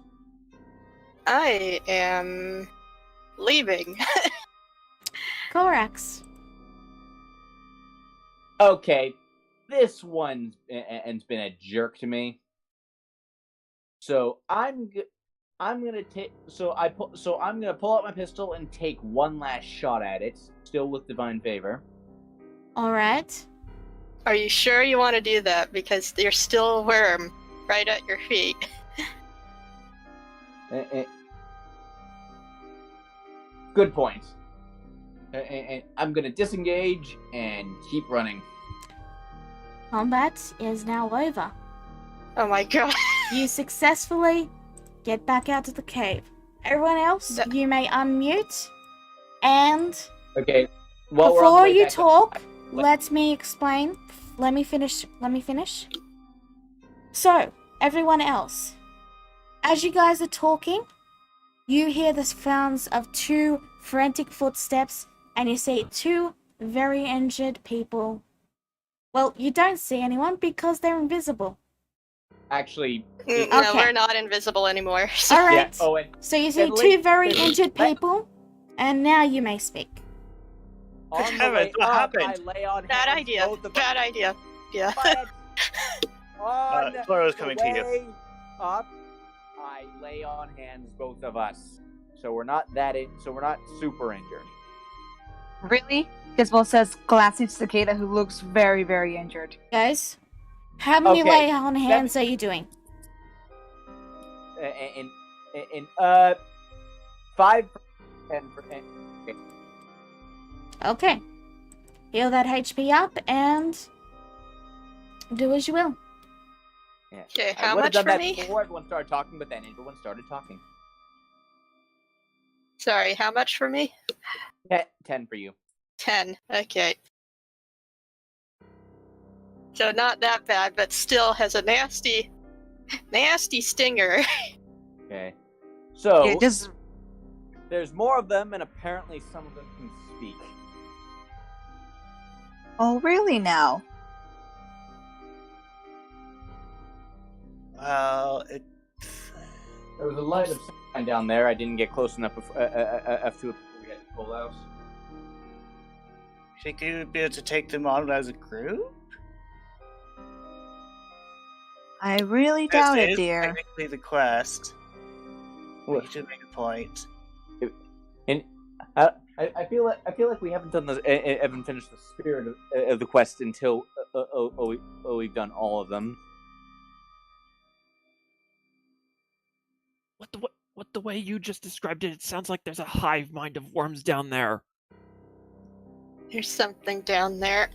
I am leaving. Corax. Okay, this one's and been a jerk to me. So I'm gonna take. So I'm gonna pull out my pistol and take one last shot at it, still with divine favor. All right. Are you sure you want to do that? Because there's still a worm right at your feet. Good point. And I'm gonna disengage and keep running. Combat is now over. Oh my god. You successfully get back out to the cave. Everyone else, you may unmute. And Okay. Well, before you talk, let me explain. Let me finish. So, everyone else, as you guys are talking, you hear the sounds of 2 frantic footsteps, and you see 2 very injured people. Well, you don't see anyone because they're invisible. Actually, No, Okay. we're not invisible anymore. So. All right. yeah. Oh, and So you see Definitely. 2 very injured people, and now you may speak. on the Heavens, way what up, happened? I lay on Bad hands idea. both of Bad idea. Yeah. But on Floro's the coming to you. way up, I lay on hands both of us. So we're not so we're not super injured. Really? Gizmo says, glancing to Cicada, who looks very, very injured. Guys, how many Okay, lay on hands are you doing? And 5 and Okay. Heal that HP up and do as you will. yeah. Okay, I how would have much done for that me? before everyone started talking, but then everyone started talking. Sorry, how much for me? 10 for you. 10. Okay. So not that bad, but still has a nasty stinger. Okay. So Yeah, just there's more of them, and apparently some of them can speak. oh, really now? Well, There was a light of sign down there. I didn't get close enough to it before we had to pull out. you think you would be able to take them on as a group? I really doubt This it, is dear. technically the quest. What? You should make a point. And I feel like we haven't haven't finished the spirit of the quest until we've done all of them. What the way you just described it, it sounds like there's a hive mind of worms down there. There's something down there.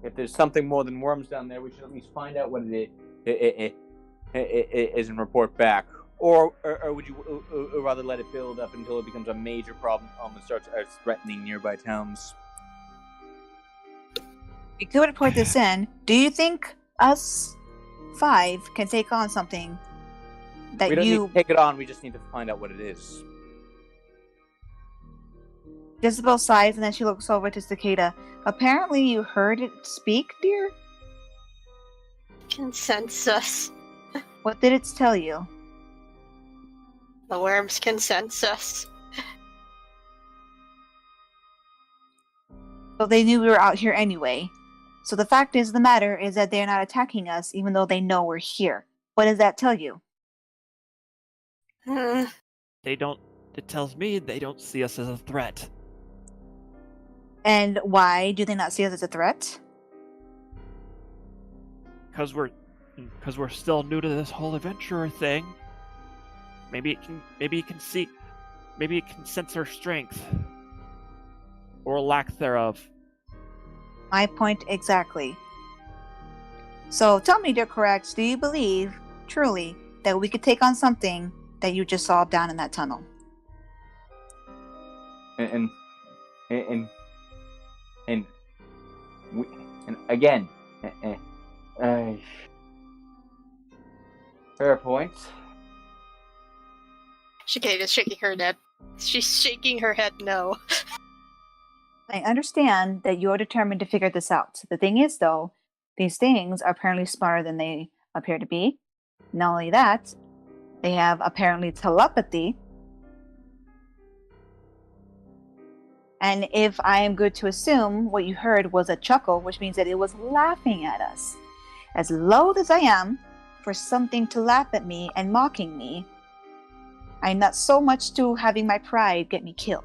If there's something more than worms down there, we should at least find out what it is and report back. Or would you rather let it build up until it becomes a major problem and starts threatening nearby towns? We could put this in. Do you think us 5 can take on something that We don't need you... to take it on. We just need to find out what it is. Jezebel sighs and then she looks over to Cicada. Apparently you heard it speak, dear? Consensus. What did it tell you? The worms can sense us. So they knew we were out here anyway. So the fact is, the matter is that they're not attacking us even though they know we're here. What does that tell you? It tells me they don't see us as a threat. And why do they not see us as a threat? Because we're still new to this whole adventurer thing. Maybe it can sense our strength. Or lack thereof. My point exactly. So tell me, dear Corax, do you believe, truly, that we could take on something that you just saw down in that tunnel? And again, fair point. Cicada's shaking her head. She's shaking her head no. I understand that you're determined to figure this out. The thing is, though, these things are apparently smarter than they appear to be. Not only that, they have apparently telepathy. And if I am good to assume, what you heard was a chuckle, which means that it was laughing at us. As loath as I am for something to laugh at me and mocking me. I'm not so much to having my pride get me killed.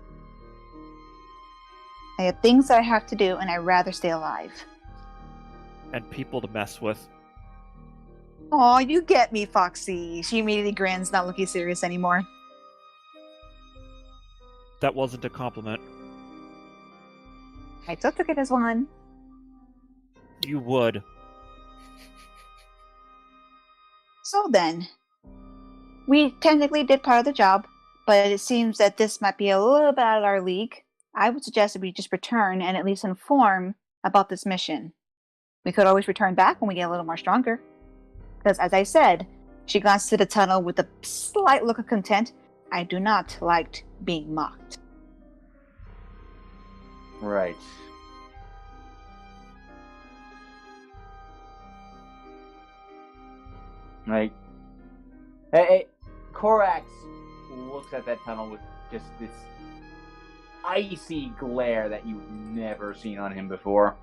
I have things that I have to do, and I'd rather stay alive. And people to mess with. Aw, you get me, Foxy. She immediately grins, not looking serious anymore. That wasn't a compliment. I still took it as one. You would. So then, we technically did part of the job, but it seems that this might be a little bit out of our league. I would suggest that we just return and at least inform about this mission. We could always return back when we get a little more stronger. Because as I said, she glanced to the tunnel with a slight look of content. I do not like being mocked. Right. Like, hey, Korax looks at that tunnel with just this icy glare that you've never seen on him before.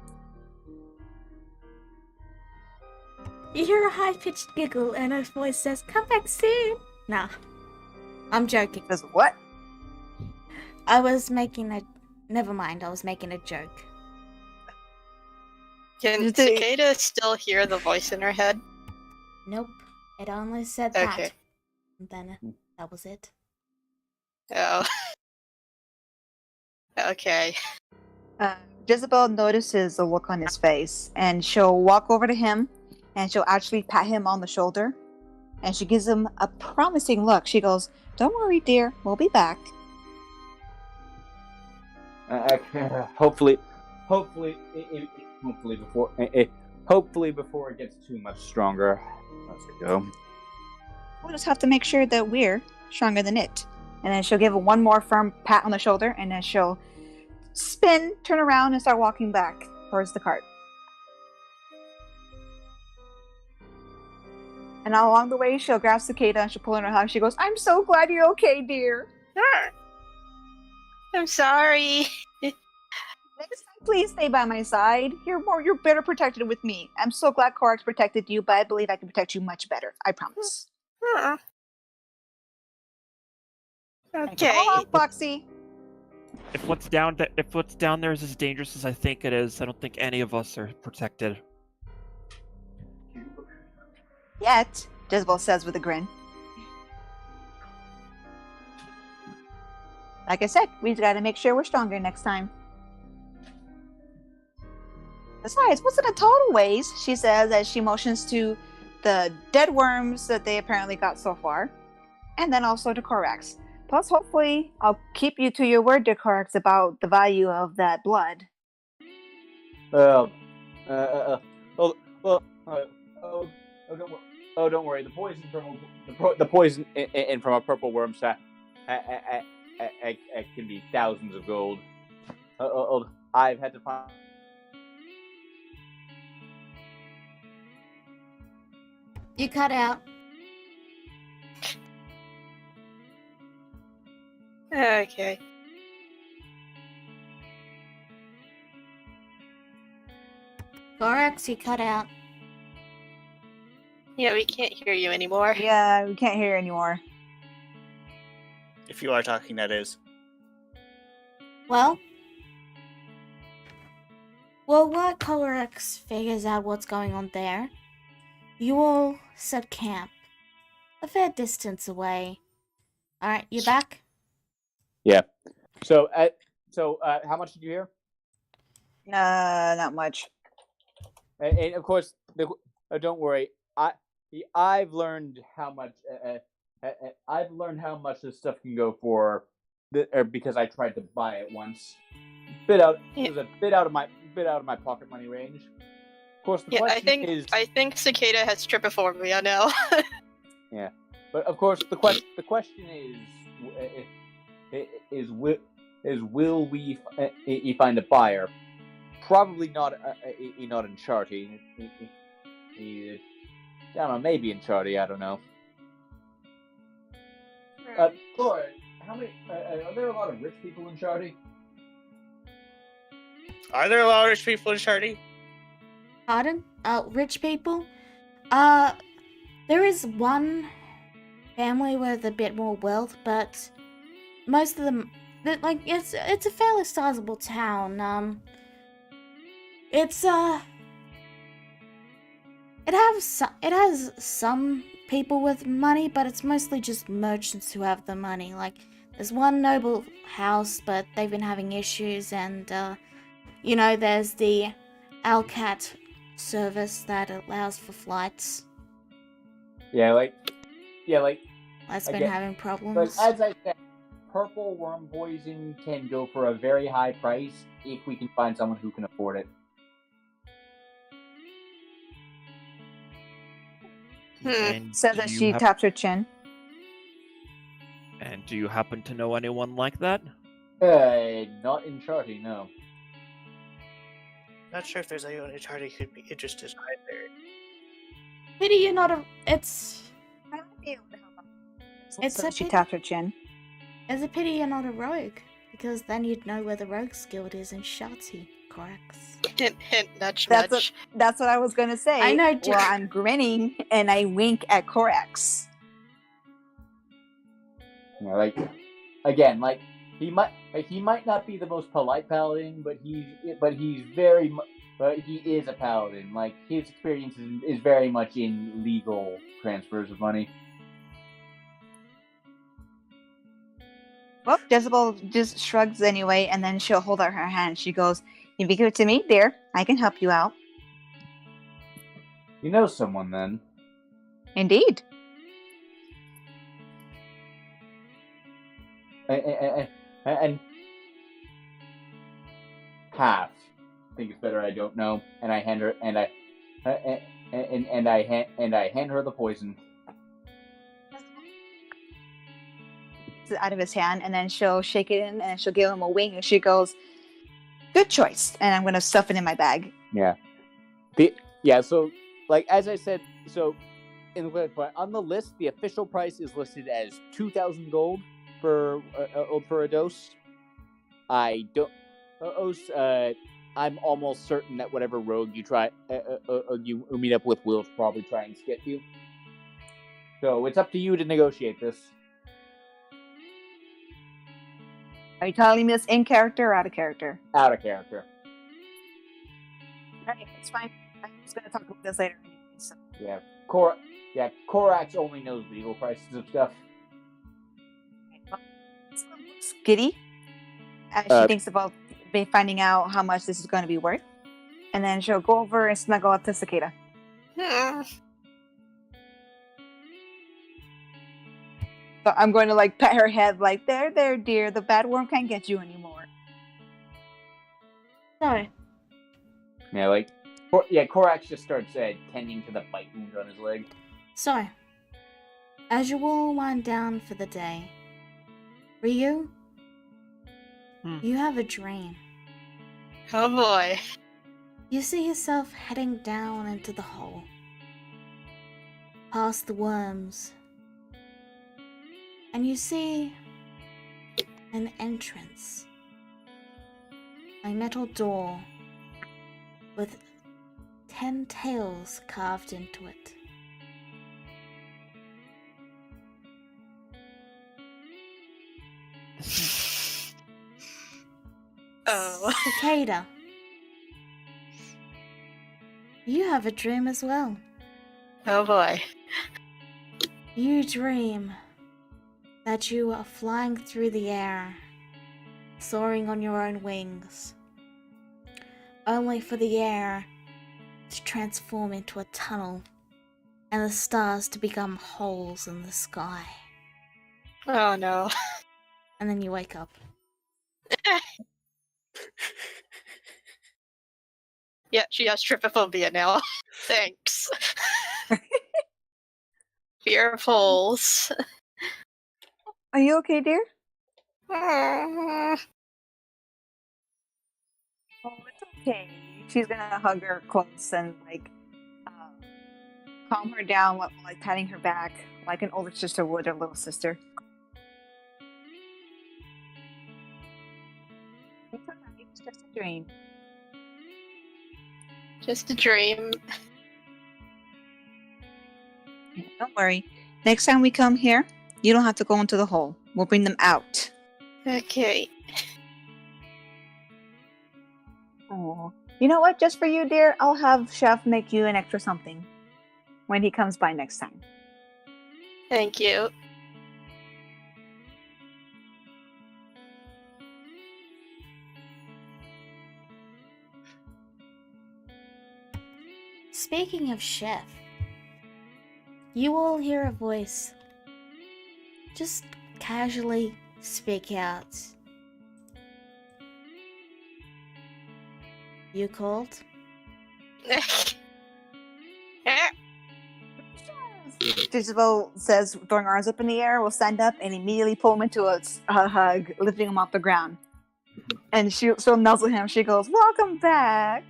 You hear a high-pitched giggle and a voice says, "Come back soon." Nah, I'm joking. Says what? I was making a... Never mind, I was making a joke. Can Did they- Cicada still hear the voice in her head? Nope, it only said Okay. that. And then that was it. Oh. Okay. Jezebel notices the look on his face, and she'll walk over to him, and she'll actually pat him on the shoulder, and she gives him a promising look. She goes, "Don't worry, dear, we'll be back." Hopefully before it gets too much stronger. Let's go. We'll just have to make sure that we're stronger than it. And then she'll give him one more firm pat on the shoulder, and then she'll spin, turn around, and start walking back towards the cart. And along the way, she'll grab Cicada and she'll pull her in her hug. She goes, "I'm so glad you're okay, dear. I'm sorry. Next time, please stay by my side. You're better protected with me. I'm so glad Korax protected you, but I believe I can protect you much better. I promise." Okay. Come on, Foxy. If what's down there is as dangerous as I think it is, I don't think any of us are protected. Yet, Jezebel says with a grin. Like I said, we just gotta make sure we're stronger next time. Besides, what's in a total waste? She says as she motions to the dead worms that they apparently got so far, and then also to Korax. Plus, hopefully, I'll keep you to your word, dear Korax, about the value of that blood. Don't worry. The poison from a purple worm sack can be thousands of gold. I've had to find. You cut out. Okay. Gorax, you cut out. Yeah, we can't hear you anymore. Yeah, we can't hear anymore. If you are talking, that is. Well, while Gorax figures out what's going on there, you all set camp a fair distance away. Alright, you back? Yeah. So, how much did you hear? Not much. And of course, don't worry. I've learned how much. I've learned how much this stuff can go for, because I tried to buy it once. It was a bit out of my pocket money range. Of course, the question is. I think Cicada has trypophobia now. Yeah, but of course, the question is will we find a buyer? Probably not. Not in Charty. I don't know. Maybe in Charty. I don't know. Cora, how many? Are there a lot of rich people in Charty? Are there a lot of rich people in Shardy? Pardon? Rich people? There is one family with a bit more wealth, but most of them, like, it's a fairly sizable town. It's it has some people with money, but it's mostly just merchants who have the money. Like, there's one noble house, but they've been having issues, and there's the Alcat service that allows for flights. That's been again, having But problems. as I said, purple worm poison can go for a very high price if we can find someone who can afford it. And Says do that you she hap- taps her chin. And do you happen to know anyone like that? Not in Charty, no. Not sure if there's anyone in Charlie who'd be interested either. Pity you're not a. It's I might be able to help out. It's So a she pity. taps her chin. It's a pity you're not a rogue, because then you'd know where the Rogues Guild is in Shouty, Corax. Hint, hint, nudge, That's nudge. That's what I was gonna say. I know, Well, I'm grinning and I wink at Corax. Again, he might not be the most polite paladin, but he is a paladin. Like, his experience is very much in legal transfers of money. Well, Jezebel just shrugs anyway, and then she'll hold out her hand. She goes, "If you give it to me, dear, I can help you out." You know someone then? Indeed. And half. I think it's better I don't know. And I hand her I hand her the poison. It's out of his hand, and then she'll shake it in, and she'll give him a wink, and she goes, "Good choice." And I'm gonna stuff it in my bag. Yeah. So as I said, so in the on the list, the official price is listed as 2,000 gold for a dose. I don't. I'm almost certain that whatever rogue you try, you meet up with, will probably try and skip you. So it's up to you to negotiate this. Are you telling me this in character or out of character? Out of character. Alright, it's fine. I'm just gonna talk about this later. So. Yeah. Korax only knows legal prices of stuff. Giddy, as she thinks about finding out how much this is going to be worth, and then she'll go over and snuggle up to Cicada. Hmm. So I'm going to pat her head like, there, dear, the bad worm can't get you anymore. So, Korax just starts tending to the bite wound on his leg. So, as you all wind down for the day, Ryu, you have a dream. Oh boy. You see yourself heading down into the hole, past the worms, and you see an entrance, a metal door with 10 tails carved into it. Oh. Cicada, you have a dream as well. Oh boy. You dream that you are flying through the air, soaring on your own wings, only for the air to transform into a tunnel and the stars to become holes in the sky. Oh no. And then you wake up. Yeah, she has trypophobia now. Thanks. Fear of holes. Are you okay, dear? Hmm. Oh, it's okay. She's gonna hug her close and calm her down while patting her back like an older sister would her little sister. It's alright. It's just a dream. Just a dream. Don't worry. Next time we come here, you don't have to go into the hole. We'll bring them out. Okay. Oh. You know what? Just for you, dear, I'll have Chef make you an extra something when he comes by next time. Thank you. Speaking of chef, you all hear a voice. Just casually speak out. You called? Jezebel says, throwing her arms up in the air, will stand up and immediately pull him into a hug, lifting him off the ground. And she'll nuzzle him. She goes, "Welcome back."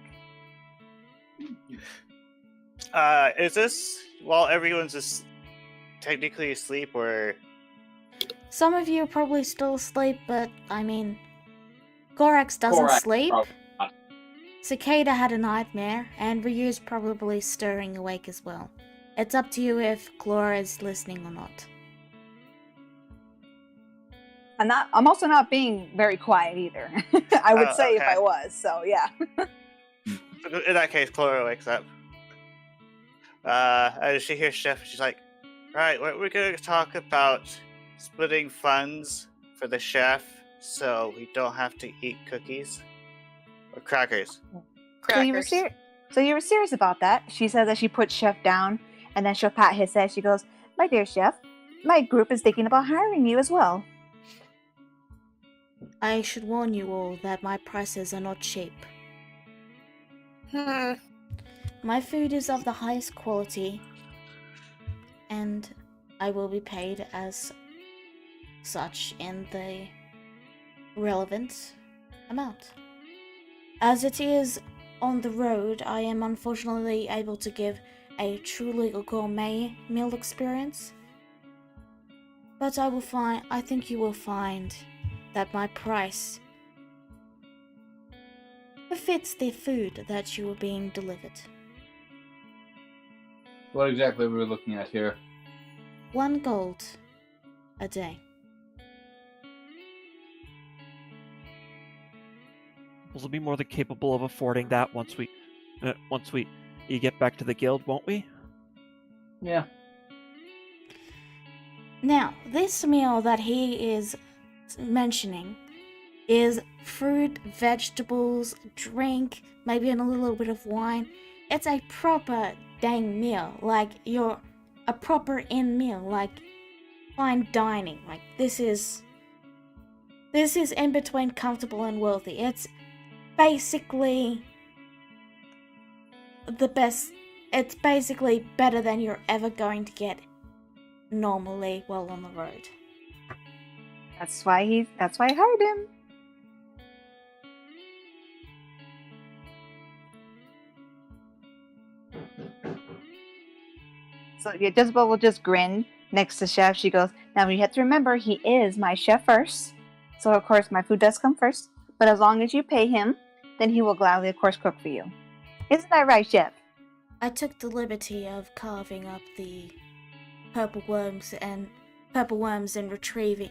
Is this while everyone's just technically asleep, or? Some of you are probably still asleep, but I mean, Gorax doesn't Gorax sleep. probably not. Cicada had a nightmare, and Ryu's probably stirring awake as well. It's up to you if Chlora is listening or not. I'm also not being very quiet either. I would say if okay. I was, so yeah. In that case, Clara wakes up. As she hears Chef, she's like, "Right, we're going to talk about splitting funds for the chef, so we don't have to eat cookies or crackers." Crackers. So you were serious about that? She says as she puts Chef down, and then she'll pat his head. She goes, "My dear Chef, my group is thinking about hiring you as well." I should warn you all that my prices are not cheap. My food is of the highest quality, and I will be paid as such in the relevant amount. As it is on the road, I am unfortunately able to give a truly gourmet meal experience. But I think you will find that my price befits the food that you are being delivered. What exactly are we looking at here? 1 gold a day. We'll be more than capable of affording that once we get back to the guild, won't we? Yeah. Now, this meal that he is mentioning is fruit, vegetables, drink, maybe and a little bit of wine. It's a proper dang meal, like a proper inn meal, like fine dining. Like this is in between comfortable and wealthy. It's basically the best. It's basically better than you're ever going to get normally while on the road. That's why I hired him. So yeah, Jezebel will just grin next to Chef. She goes, "Now you have to remember he is my chef first. So of course my food does come first. But as long as you pay him, then he will gladly of course cook for you. Isn't that right, Chef?" I took the liberty of carving up the purple worms and retrieving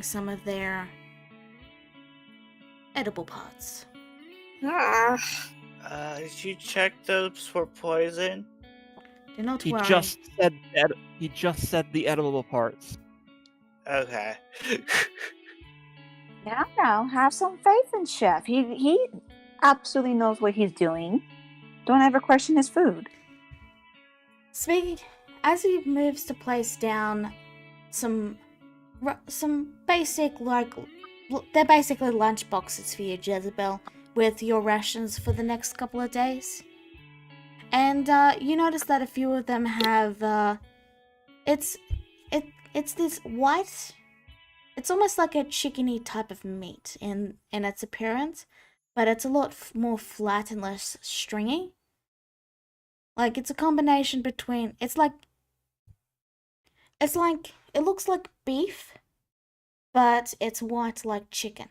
some of their edible parts. Did you check those for poison? Do not He worry. just said the edible parts. Okay. Now, have some faith in Chef. He absolutely knows what he's doing. Don't ever question his food. Speaking, as he moves to place down some basic, like, they're basically lunch boxes for you, Jezebel, with your rations for the next couple of days. And you notice that a few of them have it's this white, it's almost like a chickeny type of meat in its appearance, but it's a lot more flat and less stringy. Like it's a combination between it looks like beef, but it's white like chicken.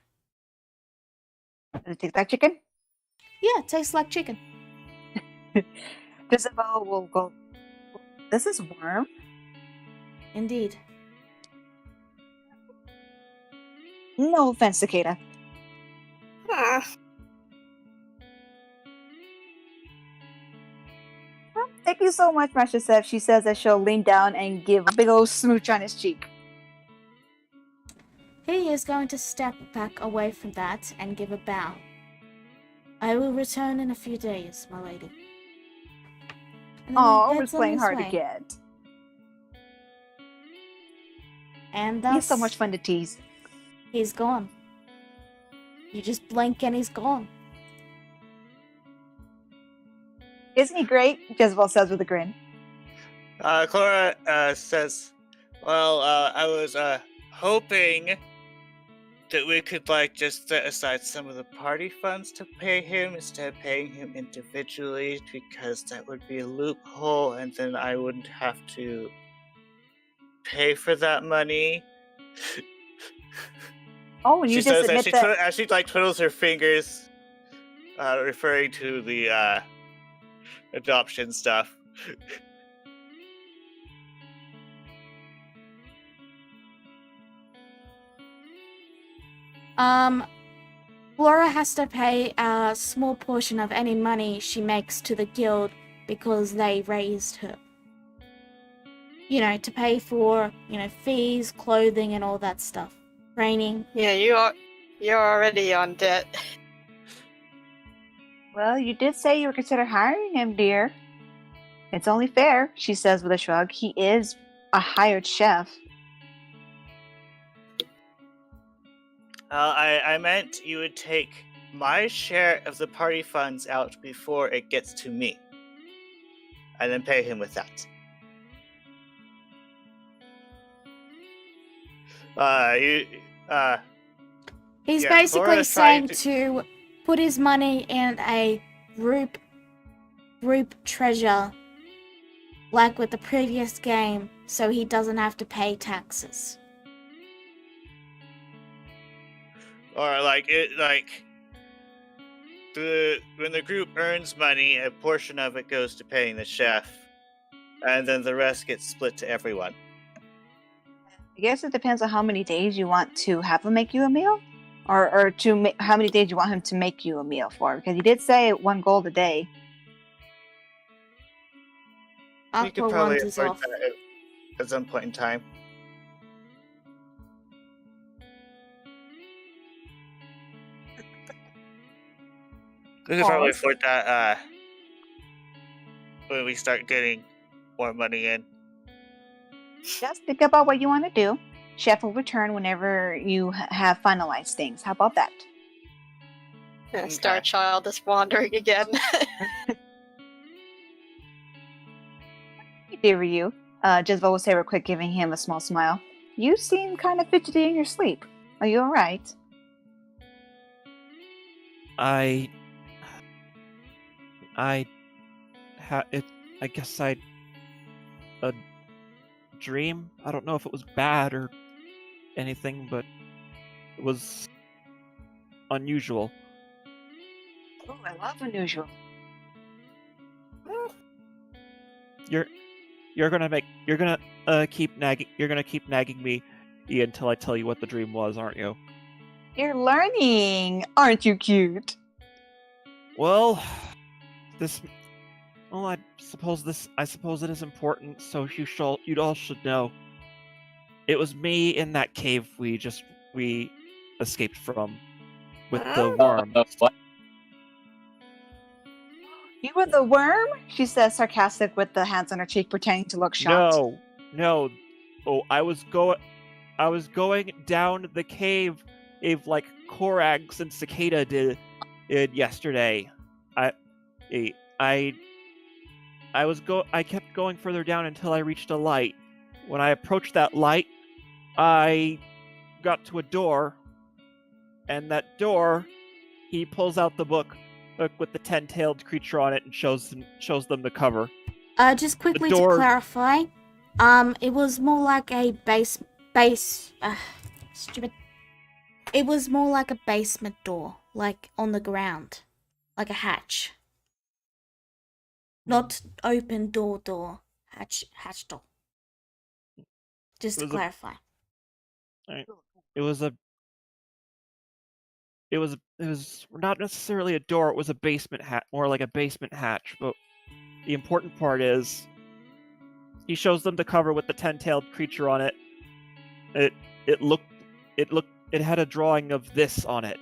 Does it taste like chicken? Yeah, it tastes like chicken. Jezebel will go, This is Worm. Indeed. No offense, Cicada. Hmm. Thank you so much, Master Seth. She says that she'll lean down and give a big old smooch on his cheek. He is going to step back away from that and give a bow. I will return in a few days, my lady. And then he Oh, we're heads on playing his hard to way. get. And He's thus, so much fun to tease. he's gone. You just blink and he's gone. Isn't he great? Jezebel says with a grin. Clara says, well, I was hoping that we could just set aside some of the party funds to pay him instead of paying him individually, because that would be a loophole and then I wouldn't have to pay for that money. Oh, and you She just says admit that. as she twiddles her fingers, referring to the adoption stuff. Laura has to pay a small portion of any money she makes to the guild because they raised her. You know, to pay for, fees, clothing, and all that stuff. Training. Yeah, you're already on debt. Well, you did say you were consider hiring him, dear. It's only fair, she says with a shrug. He is a hired chef. I meant you would take my share of the party funds out before it gets to me, and then pay him with that. He's Yeah, basically Laura's saying trying to put his money in a group treasure, like with the previous game, so he doesn't have to pay taxes. Or when the group earns money, a portion of it goes to paying the chef, and then the rest gets split to everyone. I guess it depends on how many days you want to have him make you a meal, or how many days you want him to make you a meal for. Because he did say 1 gold a day. We could Aqua probably Wands is afford off. that at some point in time. We could probably afford that when we start getting more money in. Just think about what you want to do. Chef will return whenever you have finalized things. How about that? Star Child is wandering again. Dear you, Jezebel will say real quick, giving him a small smile. You seem kind of fidgety in your sleep. Are you alright? I guess I a dream. I don't know if it was bad or anything, but it was unusual. Oh, I love unusual. You're gonna keep nagging me until I tell you what the dream was, aren't you? You're learning, aren't you cute? Well, I suppose it is important, so you all should know. It was me in that cave we escaped from with the worm. What? You were the worm? She says, sarcastic with the hands on her cheek, pretending to look shocked. No. Oh, I was going down the cave like Korax and Cicada did yesterday. I kept going further down until I reached a light. When I approached that light, I got to a door, and that door, he pulls out the book with the 10-tailed creature on it and shows them the cover. Just quickly to clarify, it was more like a stupid. It was more like a basement door, like on the ground, like a hatch. Not open door, Hatchel. Just It to was a- clarify. It was not necessarily a door. It was a basement hatch, more like a basement hatch. But the important part is, he shows them the cover with the 10-tailed creature on it. It had a drawing of this on it.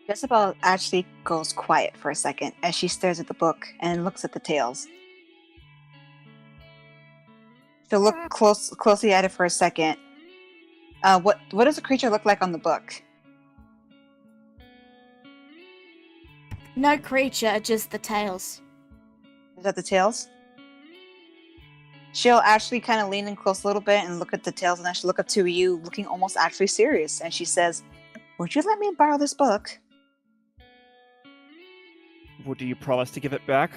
Jezebel actually goes quiet for a second as she stares at the book and looks at the tails. She'll look closely at it for a second. What does the creature look like on the book? No creature, just the tails. Is that the tails? She'll actually kind of lean in close a little bit and look at the tails, and then she'll look up to you, looking almost actually serious, and she says, "Would you let me borrow this book?" Well, do you promise to give it back?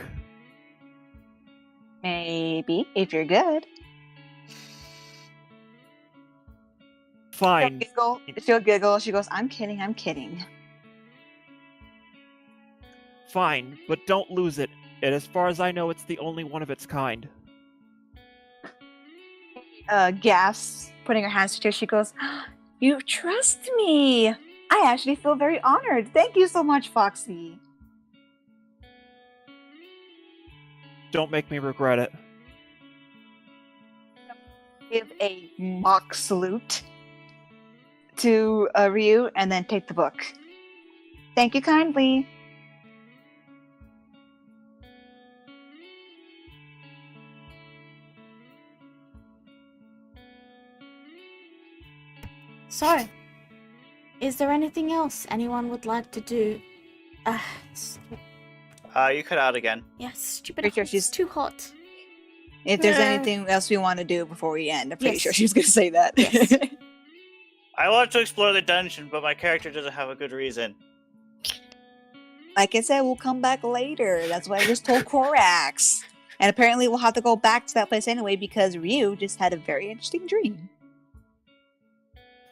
Maybe, if you're good. Fine. She'll giggle. She goes, I'm kidding. Fine, but don't lose it. And as far as I know, it's the only one of its kind. Gasps, putting her hands to her. She goes, "You trust me. I actually feel very honored. Thank you so much, Foxy." Don't make me regret it. Give a mock salute to Ryu and then take the book. Thank you kindly. So, is there anything else anyone would like to do? You cut out again. Yeah, stupid. Pretty sure It's she's- too hot. If there's Eh. anything else we want to do before we end, I'm pretty Yes. sure she was going to say that. Yes. I want to explore the dungeon, but my character doesn't have a good reason. Like I said, we'll come back later. That's what I just told Korax. And apparently we'll have to go back to that place anyway because Ryu just had a very interesting dream.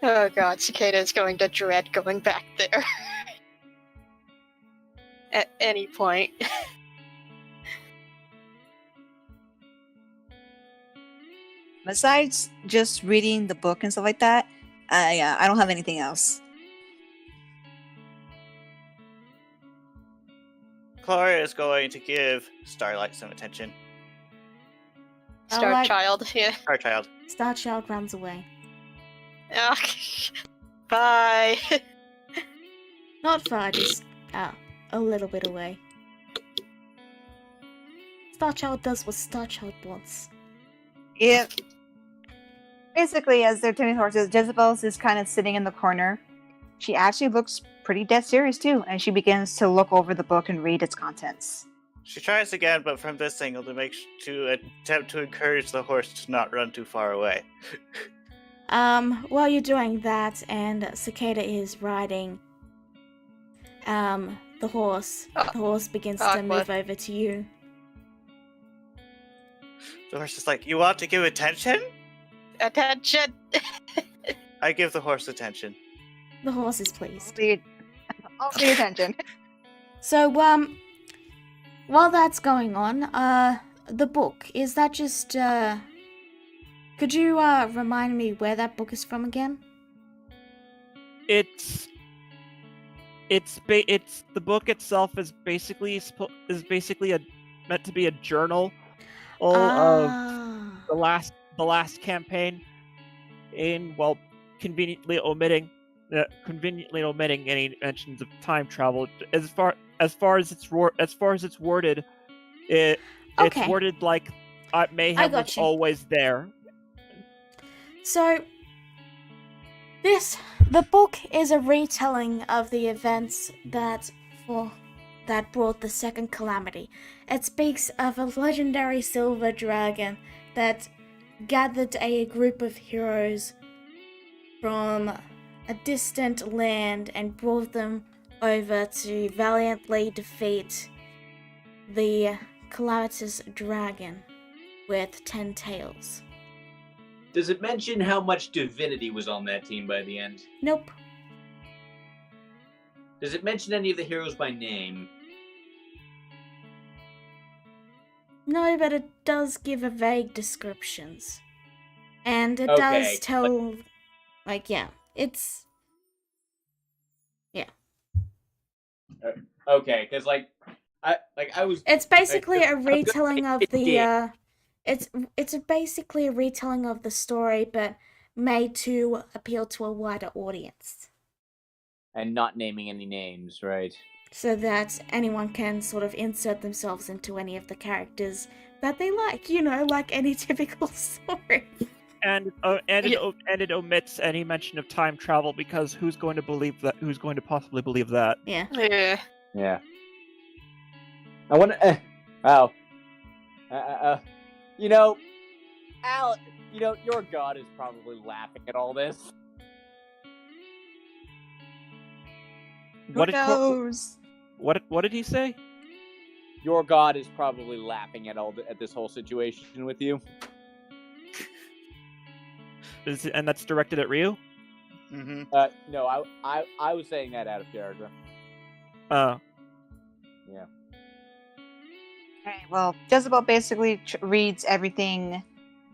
Oh god, Cicada is going to dread going back there. At any point. Besides just reading the book and stuff like that, I don't have anything else. Clara is going to give Starlight some attention. Star Alright. Child, yeah. Our child. Starchild runs away. Ah, bye. Not far, just a little bit away. Starchild does what Starchild wants. Yeah. Basically, as they're turning horses, Jezebel's is kind of sitting in the corner. She actually looks pretty dead serious too, and she begins to look over the book and read its contents. She tries again, but from this angle to attempt to encourage the horse to not run too far away. While you're doing that, and Cicada is riding, the horse. The horse begins to move Awkward. over to you. The horse is like, "You want to give attention?" Attention! I give the horse attention. The horse is pleased. All the attention. So, while that's going on, the book, is that just, could you, remind me where that book is from again? It's the book itself is basically meant to be a journal of Ah. the last campaign, conveniently omitting any mentions of time travel. As far as it's worded, it's Okay. worded like Mayhem got was you. always there. So, the book is a retelling of the events that brought the second calamity. It speaks of a legendary silver dragon that gathered a group of heroes from a distant land and brought them over to valiantly defeat the calamitous dragon with 10 tails. Does it mention how much divinity was on that team by the end? Nope. Does it mention any of the heroes by name? No, but it does give a vague descriptions. And it Okay, does tell, like, yeah, it's... Okay, because I was. It's basically I a was gonna retelling say of it the, did. it's basically a retelling of the story, but made to appeal to a wider audience. And not naming any names, right? So that anyone can sort of insert themselves into any of the characters that they like, like any typical story. And it omits any mention of time travel because who's going to believe that? Who's going to possibly believe that? Yeah. Yeah. Yeah. I want to. Wow. You know, Al. You know, your god is probably laughing at all this. Who knows? What did he say? Your god is probably laughing at at this whole situation with you. And that's directed at Ryu? Mm-hmm. No, I was saying that out of character. Oh. Yeah. Okay, well, Jezebel basically reads everything,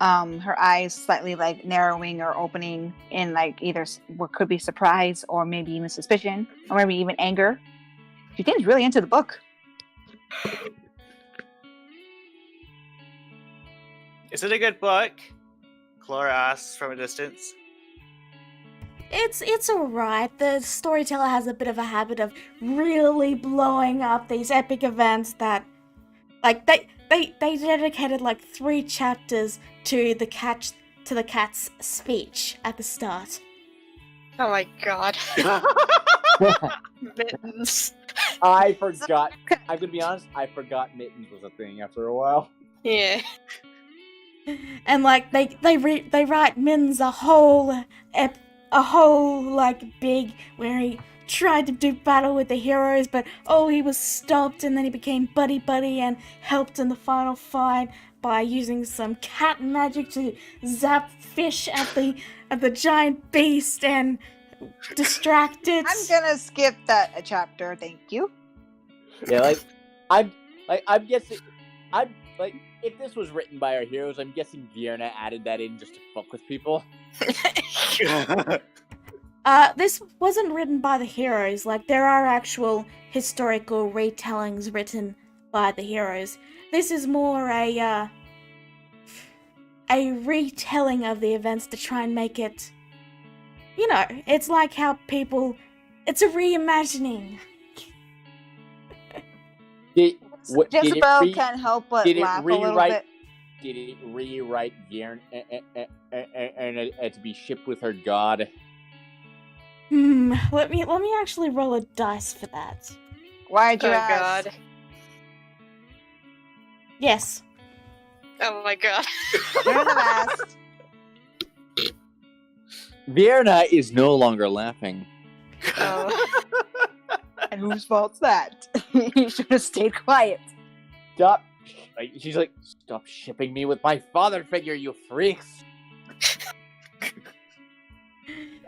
her eyes slightly like narrowing or opening in like either what could be surprise or maybe even suspicion or maybe even anger. She seems really into the book. Is it a good book? Clara asks from a distance. It's alright. The storyteller has a bit of a habit of really blowing up these epic events that, like, they dedicated like 3 chapters to the cat's speech at the start. Oh my god. Mittens. I forgot. I'm gonna be honest. I forgot mittens was a thing after a while. Yeah. And like they write Min's a whole like big where he tried to do battle with the heroes, but he was stopped, and then he became buddy and helped in the final fight by using some cat magic to zap fish at the giant beast and distract it. I'm gonna skip that chapter, thank you. Yeah, I'm guessing. I'm like, if this was written by our heroes, I'm guessing Vierna added that in just to fuck with people. This wasn't written by the heroes. Like, there are actual historical retellings written by the heroes. This is more a retelling of the events to try and make it, it's like how it's a reimagining. Jezebel can't help but laugh a little bit. Did it rewrite Vierna and to be shipped with her god? Let me actually roll a dice for that. Why'd you Oh ask? god. Yes. Oh my god. You're the best. Vierna is no longer laughing. Oh. And whose fault's that? You should have stayed quiet. Stop. She's like, stop shipping me with my father figure, you freaks.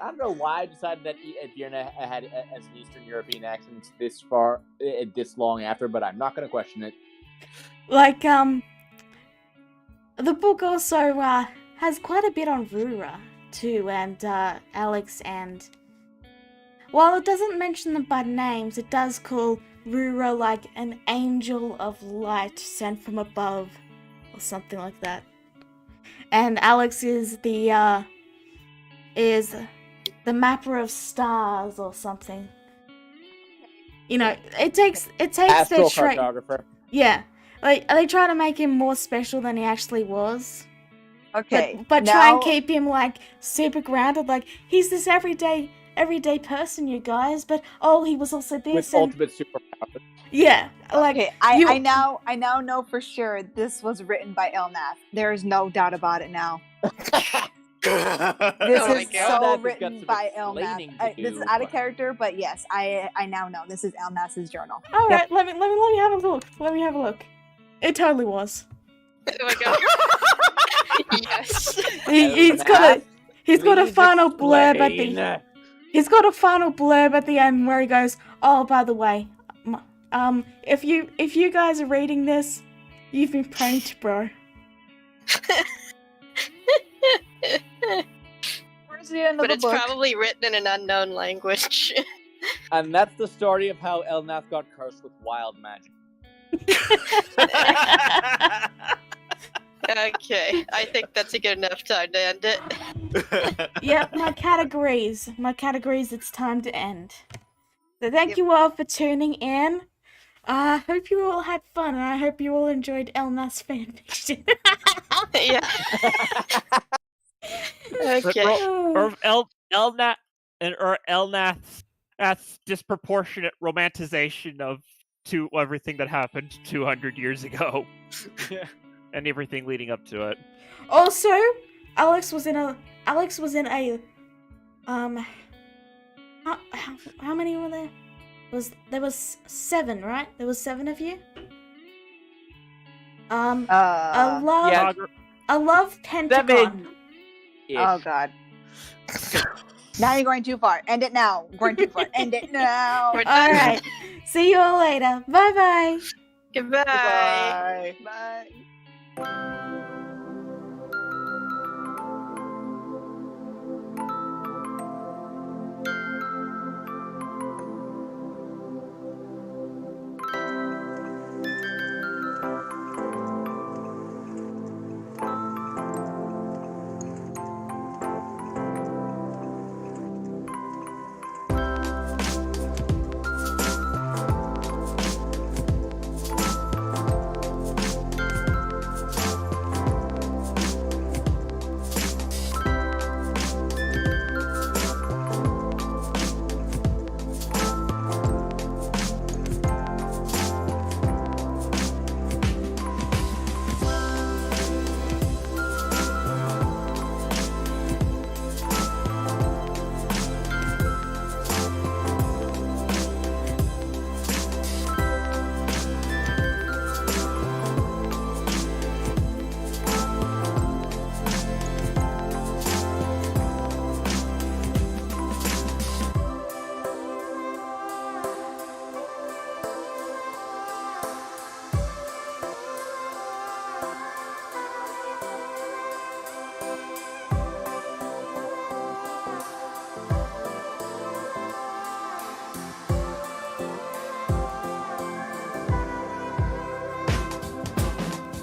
I don't know why I decided that Vierna had as an Eastern European accent this long after, but I'm not going to question it. Like, the book also has quite a bit on Rura too, and Alex, and while it doesn't mention them by names, it does call Rura like an angel of light sent from above, or something like that. And Alex is the mapper of stars or something. It takes Astral their trait. cartographer. Yeah, like they try to make him more special than he actually was. Okay, but now, try and keep him like super grounded. Like, he's this everyday person, you guys. But he was also this With and ultimate superpower. yeah. Like, okay, I now know for sure this was written by Elnath. There is no doubt about it now. This Oh my is God. so Elnath has got written some by explaining Elnath. to This is do, out of but- character, but yes, I now know this is Elnath's journal. all Yep. right, let me have a look. Let me have a look. It totally was. Oh my god. Yes. He's got a final blurb at the. Explain. He's got a final blurb at the end where he goes, "Oh, by the way, if you guys are reading this, You've been pranked, bro. Where's the end of But the it's book? probably written in an unknown language. And that's the story of how Elnath got cursed with wild magic. Okay, I think that's a good enough time to end it. Yep, my cat agrees. My cat agrees it's time to end. So thank you all for tuning in. I hope you all had fun, and I hope you all enjoyed Elna's fanfiction. Yeah. Okay. Or Elnath's disproportionate romanticization to everything that happened 200 years ago. And everything leading up to it. Also, Alex was in a how many were there? There was 7, right? There was 7 of you. A love pentagon. Oh god. Now you're going too far. End it now. Going too far. End it now. We're All done. right. See you all later. Bye bye. Goodbye. Bye. Bye.